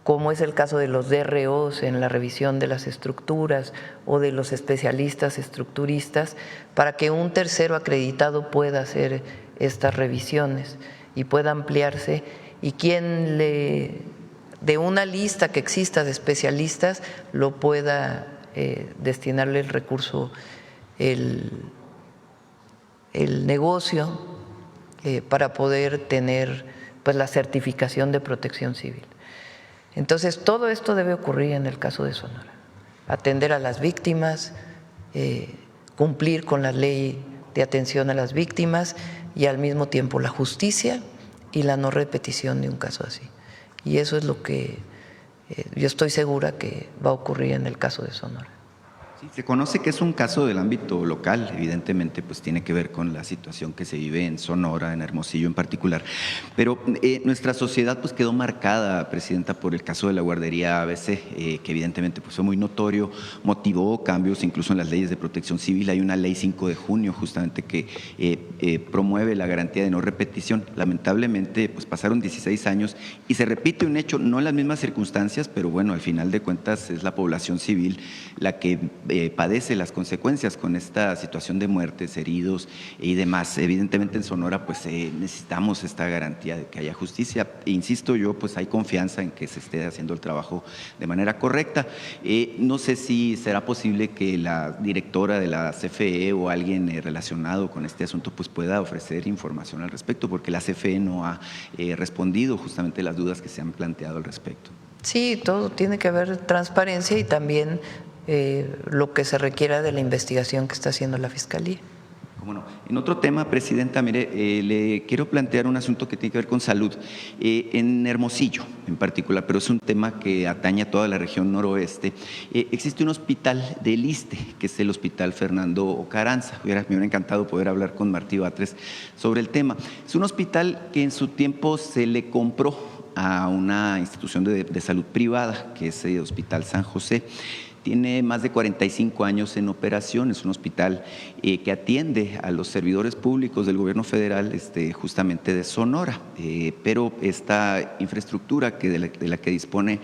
como es el caso de los DROs en la revisión de las estructuras o de los especialistas estructuristas, para que un tercero acreditado pueda hacer estas revisiones y pueda ampliarse, y quien de una lista que exista de especialistas lo pueda destinarle el recurso, el negocio, para poder tener pues la certificación de protección civil. Entonces, todo esto debe ocurrir en el caso de Sonora. atender a las víctimas, cumplir con la ley de atención a las víctimas y al mismo tiempo la justicia y la no repetición de un caso así. Y eso es lo que yo estoy segura que va a ocurrir en el caso de Sonora. Sí, se conoce que es un caso del ámbito local, evidentemente pues tiene que ver con la situación que se vive en Sonora, en Hermosillo en particular, pero nuestra sociedad pues quedó marcada, Presidenta, por el caso de la guardería ABC, que evidentemente pues fue muy notorio, motivó cambios incluso en las leyes de protección civil. Hay una ley 5 de junio justamente que promueve la garantía de no repetición. Lamentablemente pues pasaron 16 años y se repite un hecho, no en las mismas circunstancias, pero bueno, al final de cuentas es la población civil la que padece las consecuencias con esta situación de muertes, heridos y demás. Evidentemente en Sonora pues necesitamos esta garantía de que haya justicia. E insisto yo, pues hay confianza en que se esté haciendo el trabajo de manera correcta. No sé si será posible que la directora de la CFE o alguien relacionado con este asunto pues pueda ofrecer información al respecto, porque la CFE no ha respondido justamente las dudas que se han planteado al respecto. Sí, todo tiene que haber transparencia y también lo que se requiera de la investigación que está haciendo la Fiscalía. ¿Cómo no? En otro tema, Presidenta, mire, le quiero plantear un asunto que tiene que ver con salud, en Hermosillo en particular, pero es un tema que atañe a toda la región noroeste. Existe un hospital del ISSSTE, que es el Hospital Fernando Ocaranza. Me hubiera encantado poder hablar con Martí Batres sobre el tema. Es un hospital que en su tiempo se le compró a una institución de salud privada, que es el Hospital San José. Tiene más de 45 años en operación, es un hospital que atiende a los servidores públicos del gobierno federal justamente de Sonora, pero esta infraestructura de la que dispone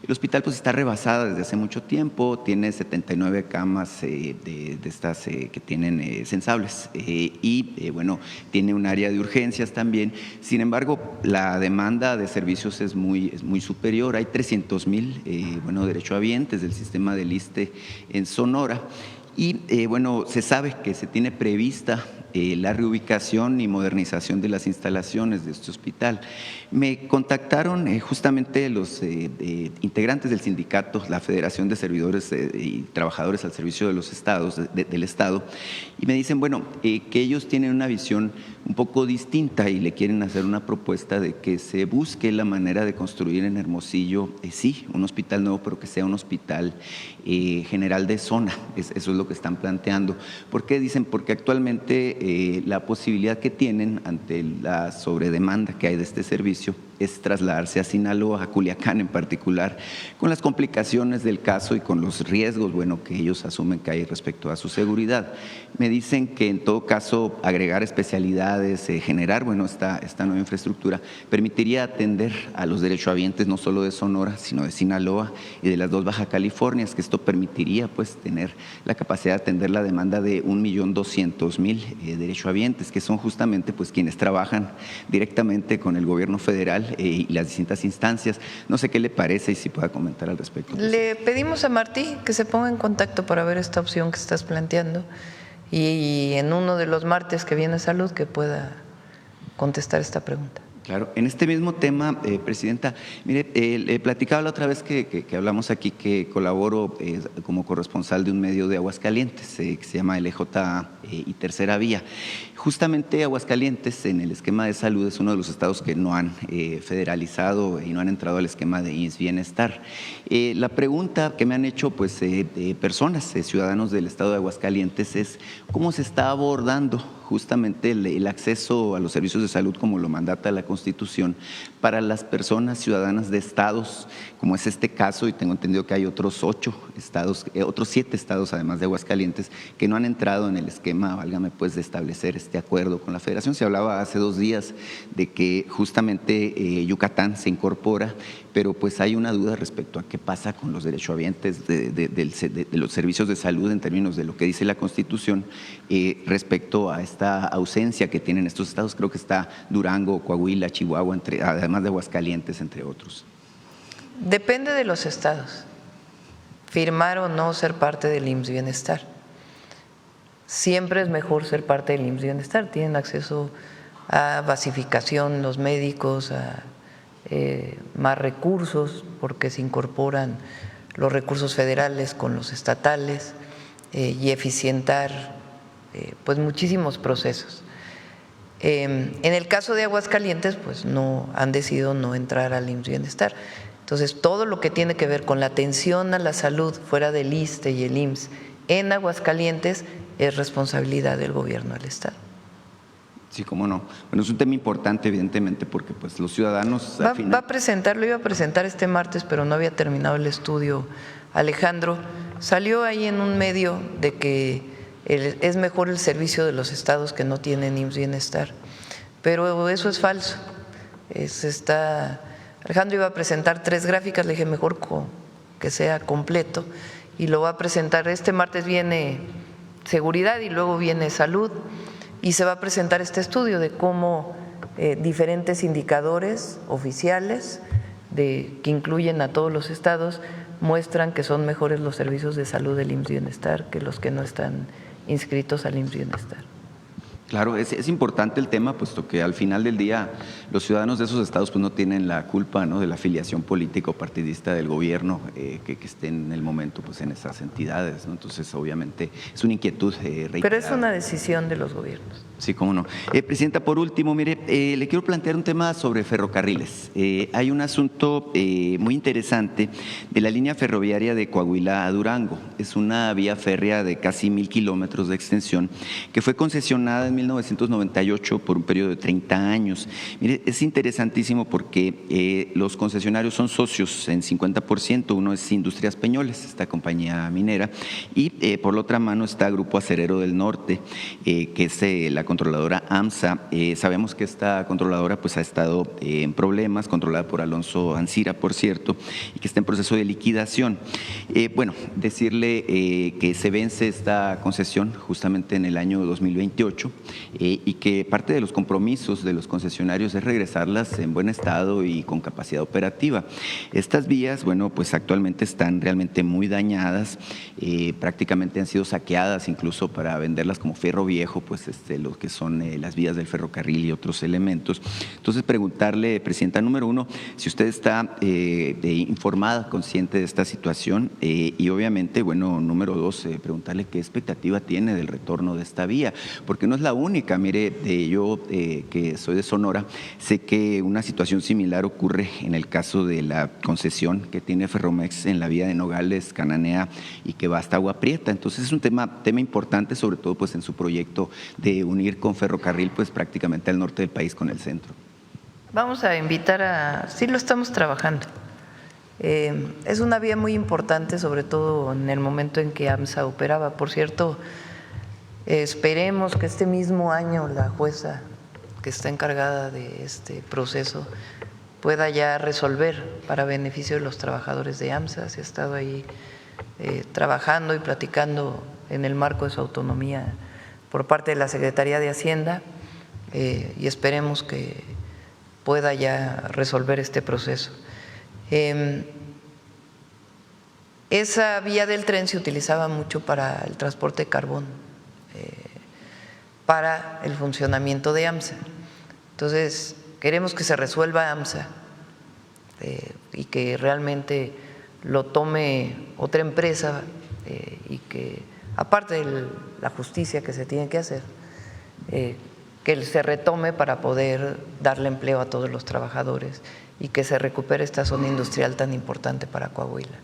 el hospital pues está rebasada desde hace mucho tiempo, tiene 79 camas de estas que tienen sensables y bueno, tiene un área de urgencias también. Sin embargo, la demanda de servicios es muy superior. Hay 300,000 derechohabientes del sistema del ISSSTE en Sonora y bueno, se sabe que se tiene prevista la reubicación y modernización de las instalaciones de este hospital. Me contactaron justamente los integrantes del sindicato, la Federación de Servidores y Trabajadores al Servicio de los Estados, del Estado, y me dicen, bueno, que ellos tienen una visión un poco distinta y le quieren hacer una propuesta de que se busque la manera de construir en Hermosillo, sí, un hospital nuevo, pero que sea un hospital general de zona. Eso es lo que están planteando. ¿Por qué? Dicen, porque actualmente la posibilidad que tienen ante la sobredemanda que hay de este servicio es trasladarse a Sinaloa, a Culiacán en particular, con las complicaciones del caso y con los riesgos, que ellos asumen que hay respecto a su seguridad. Me dicen que en todo caso agregar especialidades, generar, esta nueva infraestructura permitiría atender a los derechohabientes no solo de Sonora, sino de Sinaloa y de las 2 Baja Californias, que esto permitiría pues tener la capacidad de atender la demanda de 1,200,000 derechohabientes, que son justamente pues quienes trabajan directamente con el gobierno federal y las distintas instancias. No sé qué le parece y si pueda comentar al respecto. Le pedimos a Martí que se ponga en contacto para ver esta opción que estás planteando y en uno de los martes que viene Salud que pueda contestar esta pregunta. Claro, en este mismo tema, Presidenta, mire, le platicaba la otra vez que hablamos aquí que colaboro como corresponsal de un medio de Aguascalientes que se llama LJA y Tercera Vía. Justamente Aguascalientes en el esquema de salud es uno de los estados que no han federalizado y no han entrado al esquema de IMSS Bienestar. La pregunta que me han hecho pues personas, ciudadanos del estado de Aguascalientes es cómo se está abordando justamente el acceso a los servicios de salud como lo mandata la Constitución para las personas ciudadanas de estados, como es este caso, y tengo entendido que hay otros 8 estados, otros 7 estados además de Aguascalientes, que no han entrado en el esquema, válgame pues, de establecer este acuerdo con la Federación. Se hablaba hace 2 días de que justamente Yucatán se incorpora, pero pues hay una duda respecto a qué pasa con los derechohabientes de los servicios de salud en términos de lo que dice la Constitución respecto a esta ausencia que tienen estos estados. Creo que está Durango, Coahuila, Chihuahua, además de Aguascalientes, entre otros. Depende de los estados, firmar o no ser parte del IMSS Bienestar. Siempre es mejor ser parte del IMSS Bienestar, tienen acceso a basificación los médicos, a más recursos porque se incorporan los recursos federales con los estatales y eficientar pues muchísimos procesos. En el caso de Aguascalientes, pues han decidido no entrar al IMSS Bienestar. Entonces, todo lo que tiene que ver con la atención a la salud fuera del ISSSTE y el IMSS en Aguascalientes es responsabilidad del gobierno del estado. Sí, cómo no. Bueno, es un tema importante, evidentemente, porque pues los ciudadanos… Va a presentarlo, iba a presentar este martes, pero no había terminado el estudio. Alejandro, salió ahí en un medio de que es mejor el servicio de los estados que no tienen IMSS Bienestar, pero eso es falso. Alejandro iba a presentar 3 gráficas, le dije mejor que sea completo, y lo va a presentar. Este martes viene seguridad y luego viene salud, y se va a presentar este estudio de cómo diferentes indicadores oficiales que incluyen a todos los estados muestran que son mejores los servicios de salud del IMSS Bienestar que los que no están inscritos al IMSS Bienestar. Claro, es importante el tema, puesto que al final del día los ciudadanos de esos estados pues no tienen la culpa, ¿no?, de la afiliación política o partidista del gobierno que esté en el momento pues en esas entidades, ¿no? Entonces, obviamente, es una inquietud reiterada. Pero es una decisión de los gobiernos. Sí, cómo no. Presidenta, por último, mire, le quiero plantear un tema sobre ferrocarriles. Hay un asunto muy interesante de la línea ferroviaria de Coahuila a Durango. Es una vía férrea de casi 1,000 kilómetros de extensión que fue concesionada en 1998 por un periodo de 30 años. Mire, es interesantísimo porque los concesionarios son socios en 50%, uno es Industrias Peñoles, esta compañía minera, y por la otra mano está Grupo Acerero del Norte, que es la controladora AMSA. Sabemos que esta controladora pues ha estado en problemas, controlada por Alonso Ancira, por cierto, y que está en proceso de liquidación. Bueno, decirle que se vence esta concesión justamente en el año 2028 y que parte de los compromisos de los concesionarios es regresarlas en buen estado y con capacidad operativa. Estas vías, bueno, pues actualmente están realmente muy dañadas, prácticamente han sido saqueadas incluso para venderlas como ferro viejo, pues lo que son las vías del ferrocarril y otros elementos. Entonces, preguntarle, Presidenta, número 1, si usted está informada, consciente de esta situación y obviamente, bueno, número 2, preguntarle qué expectativa tiene del retorno de esta vía, porque no es la única. Mire, yo que soy de Sonora, sé que una situación similar ocurre en el caso de la concesión que tiene Ferromex en la vía de Nogales, Cananea y que va hasta Agua Prieta. Entonces es un tema importante, sobre todo pues en su proyecto de unir con ferrocarril pues prácticamente al norte del país con el centro. Vamos a invitar sí lo estamos trabajando. Es una vía muy importante, sobre todo en el momento en que AMSA operaba. Por cierto, esperemos que este mismo año la jueza que está encargada de este proceso pueda ya resolver para beneficio de los trabajadores de AMSA. Se ha estado ahí trabajando y platicando en el marco de su autonomía por parte de la Secretaría de Hacienda y esperemos que pueda ya resolver este proceso. Esa vía del tren se utilizaba mucho para el transporte de carbón, para el funcionamiento de AMSA. Entonces, queremos que se resuelva AMSA y que realmente lo tome otra empresa y que, aparte de la justicia que se tiene que hacer, que se retome para poder darle empleo a todos los trabajadores y que se recupere esta zona industrial tan importante para Coahuila.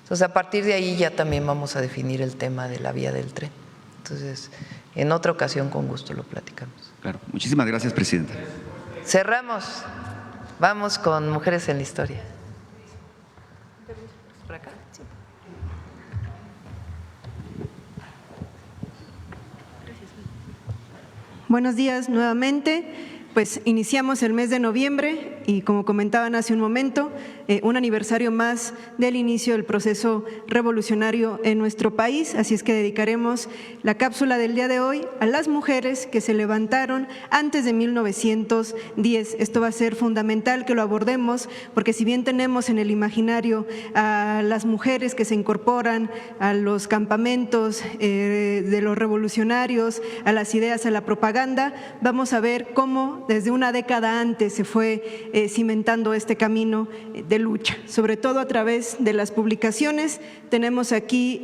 Entonces, a partir de ahí ya también vamos a definir el tema de la vía del tren. Entonces, en otra ocasión con gusto lo platicamos. Claro. Muchísimas gracias, Presidenta. Cerramos. Vamos con Mujeres en la Historia. ¿Por acá? Sí. Buenos días nuevamente. Pues iniciamos el mes de noviembre y, como comentaban hace un momento, un aniversario más del inicio del proceso revolucionario en nuestro país. Así es que dedicaremos la cápsula del día de hoy a las mujeres que se levantaron antes de 1910. Esto va a ser fundamental que lo abordemos, porque si bien tenemos en el imaginario a las mujeres que se incorporan a los campamentos de los revolucionarios, a las ideas, a la propaganda, vamos a ver cómo desde una década antes se fue cimentando este camino de de lucha, sobre todo a través de las publicaciones. Tenemos aquí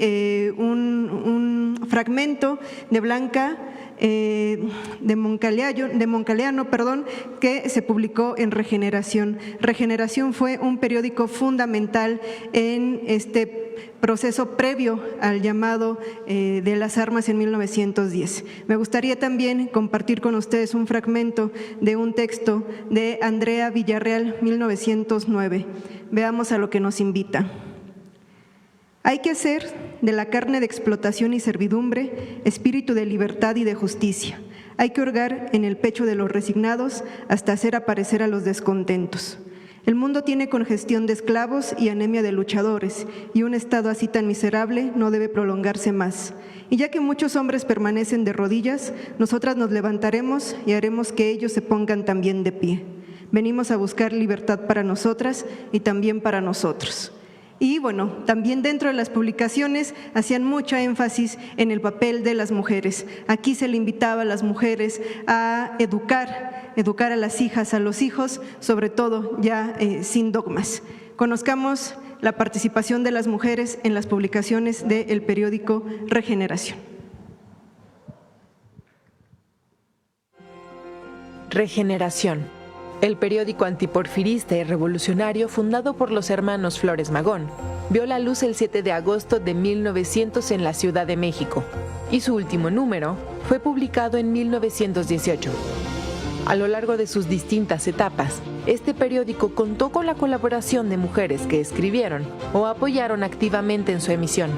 un fragmento de Blanca de Moncaliano, que se publicó en Regeneración. Regeneración fue un periódico fundamental en este proceso previo al llamado de las armas en 1910. Me gustaría también compartir con ustedes un fragmento de un texto de Andrea Villarreal, 1909. Veamos a lo que nos invita. Hay que hacer de la carne de explotación y servidumbre espíritu de libertad y de justicia. Hay que hurgar en el pecho de los resignados hasta hacer aparecer a los descontentos. El mundo tiene congestión de esclavos y anemia de luchadores, y un estado así tan miserable no debe prolongarse más. Y ya que muchos hombres permanecen de rodillas, nosotras nos levantaremos y haremos que ellos se pongan también de pie. Venimos a buscar libertad para nosotras y también para nosotros. Y bueno, también dentro de las publicaciones hacían mucho énfasis en el papel de las mujeres. Aquí se le invitaba a las mujeres a educar a las hijas, a los hijos, sobre todo ya sin dogmas. Conozcamos la participación de las mujeres en las publicaciones del periódico Regeneración. Regeneración, el periódico antiporfirista y revolucionario fundado por los hermanos Flores Magón, vio la luz el 7 de agosto de 1900 en la Ciudad de México, y su último número fue publicado en 1918. A lo largo de sus distintas etapas, este periódico contó con la colaboración de mujeres que escribieron o apoyaron activamente en su emisión.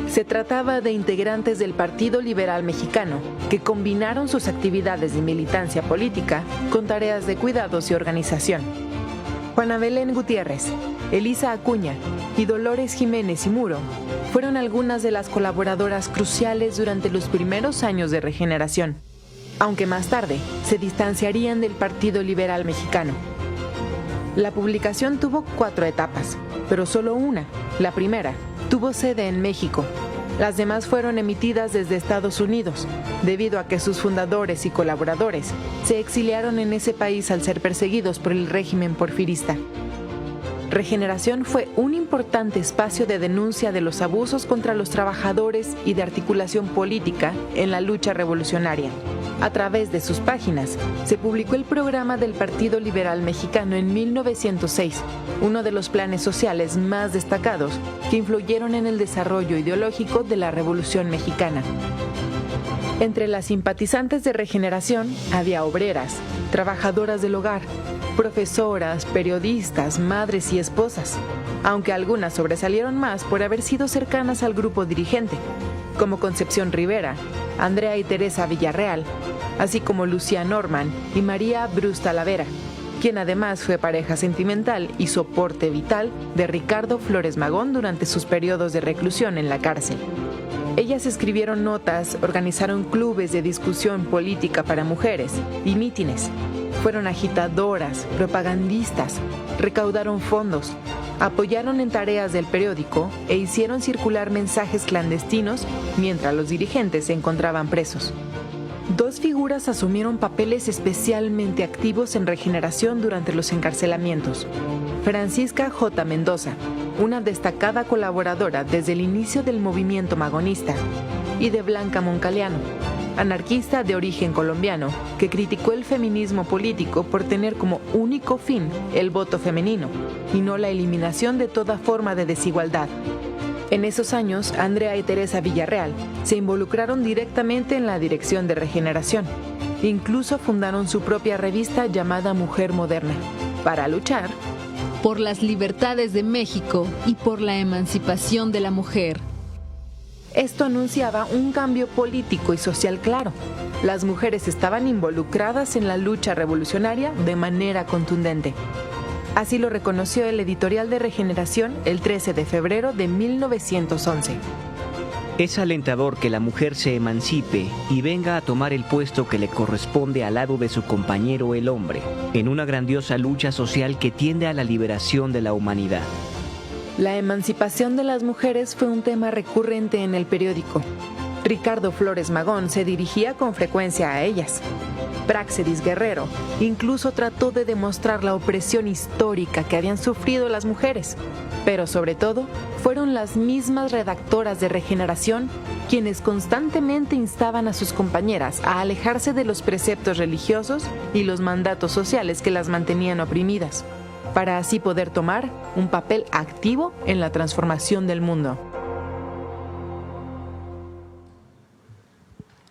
Se trataba de integrantes del Partido Liberal Mexicano que combinaron sus actividades de militancia política con tareas de cuidados y organización. Juana Belén Gutiérrez, Elisa Acuña y Dolores Jiménez y Muro fueron algunas de las colaboradoras cruciales durante los primeros años de Regeneración, aunque más tarde se distanciarían del Partido Liberal Mexicano. La publicación tuvo 4 etapas, pero solo una, la primera, tuvo sede en México. Las demás fueron emitidas desde Estados Unidos, debido a que sus fundadores y colaboradores se exiliaron en ese país al ser perseguidos por el régimen porfirista. Regeneración fue un importante espacio de denuncia de los abusos contra los trabajadores y de articulación política en la lucha revolucionaria. A través de sus páginas, se publicó el programa del Partido Liberal Mexicano en 1906, uno de los planes sociales más destacados que influyeron en el desarrollo ideológico de la Revolución Mexicana. Entre las simpatizantes de Regeneración había obreras, trabajadoras del hogar, profesoras, periodistas, madres y esposas, aunque algunas sobresalieron más por haber sido cercanas al grupo dirigente, como Concepción Rivera, Andrea y Teresa Villarreal, así como Lucía Norman y María Brus Talavera, quien además fue pareja sentimental y soporte vital de Ricardo Flores Magón durante sus periodos de reclusión en la cárcel. Ellas escribieron notas, organizaron clubes de discusión política para mujeres y mítines. Fueron agitadoras, propagandistas, recaudaron fondos, apoyaron en tareas del periódico e hicieron circular mensajes clandestinos mientras los dirigentes se encontraban presos. 2 figuras asumieron papeles especialmente activos en Regeneración durante los encarcelamientos. Francisca J. Mendoza, una destacada colaboradora desde el inicio del movimiento magonista, y de Blanca Moncaliano, anarquista de origen colombiano, que criticó el feminismo político por tener como único fin el voto femenino y no la eliminación de toda forma de desigualdad. En esos años, Andrea y Teresa Villarreal se involucraron directamente en la dirección de Regeneración. Incluso fundaron su propia revista llamada Mujer Moderna, para luchar por las libertades de México y por la emancipación de la mujer. Esto anunciaba un cambio político y social claro. Las mujeres estaban involucradas en la lucha revolucionaria de manera contundente. Así lo reconoció el editorial de Regeneración el 13 de febrero de 1911. Es alentador que la mujer se emancipe y venga a tomar el puesto que le corresponde al lado de su compañero el hombre, en una grandiosa lucha social que tiende a la liberación de la humanidad. La emancipación de las mujeres fue un tema recurrente en el periódico. Ricardo Flores Magón se dirigía con frecuencia a ellas. Praxedis Guerrero incluso trató de demostrar la opresión histórica que habían sufrido las mujeres, pero sobre todo fueron las mismas redactoras de Regeneración quienes constantemente instaban a sus compañeras a alejarse de los preceptos religiosos y los mandatos sociales que las mantenían oprimidas, para así poder tomar un papel activo en la transformación del mundo.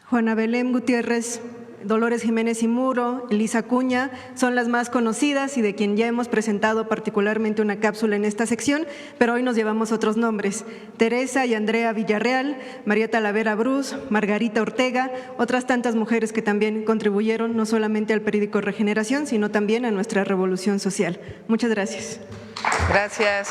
Juana Belén Gutiérrez, Dolores Jiménez y Muro, Elisa Acuña son las más conocidas y de quien ya hemos presentado particularmente una cápsula en esta sección, pero hoy nos llevamos otros nombres: Teresa y Andrea Villarreal, María Talavera Bruz, Margarita Ortega, otras tantas mujeres que también contribuyeron no solamente al periódico Regeneración, sino también a nuestra revolución social. Muchas gracias. Gracias.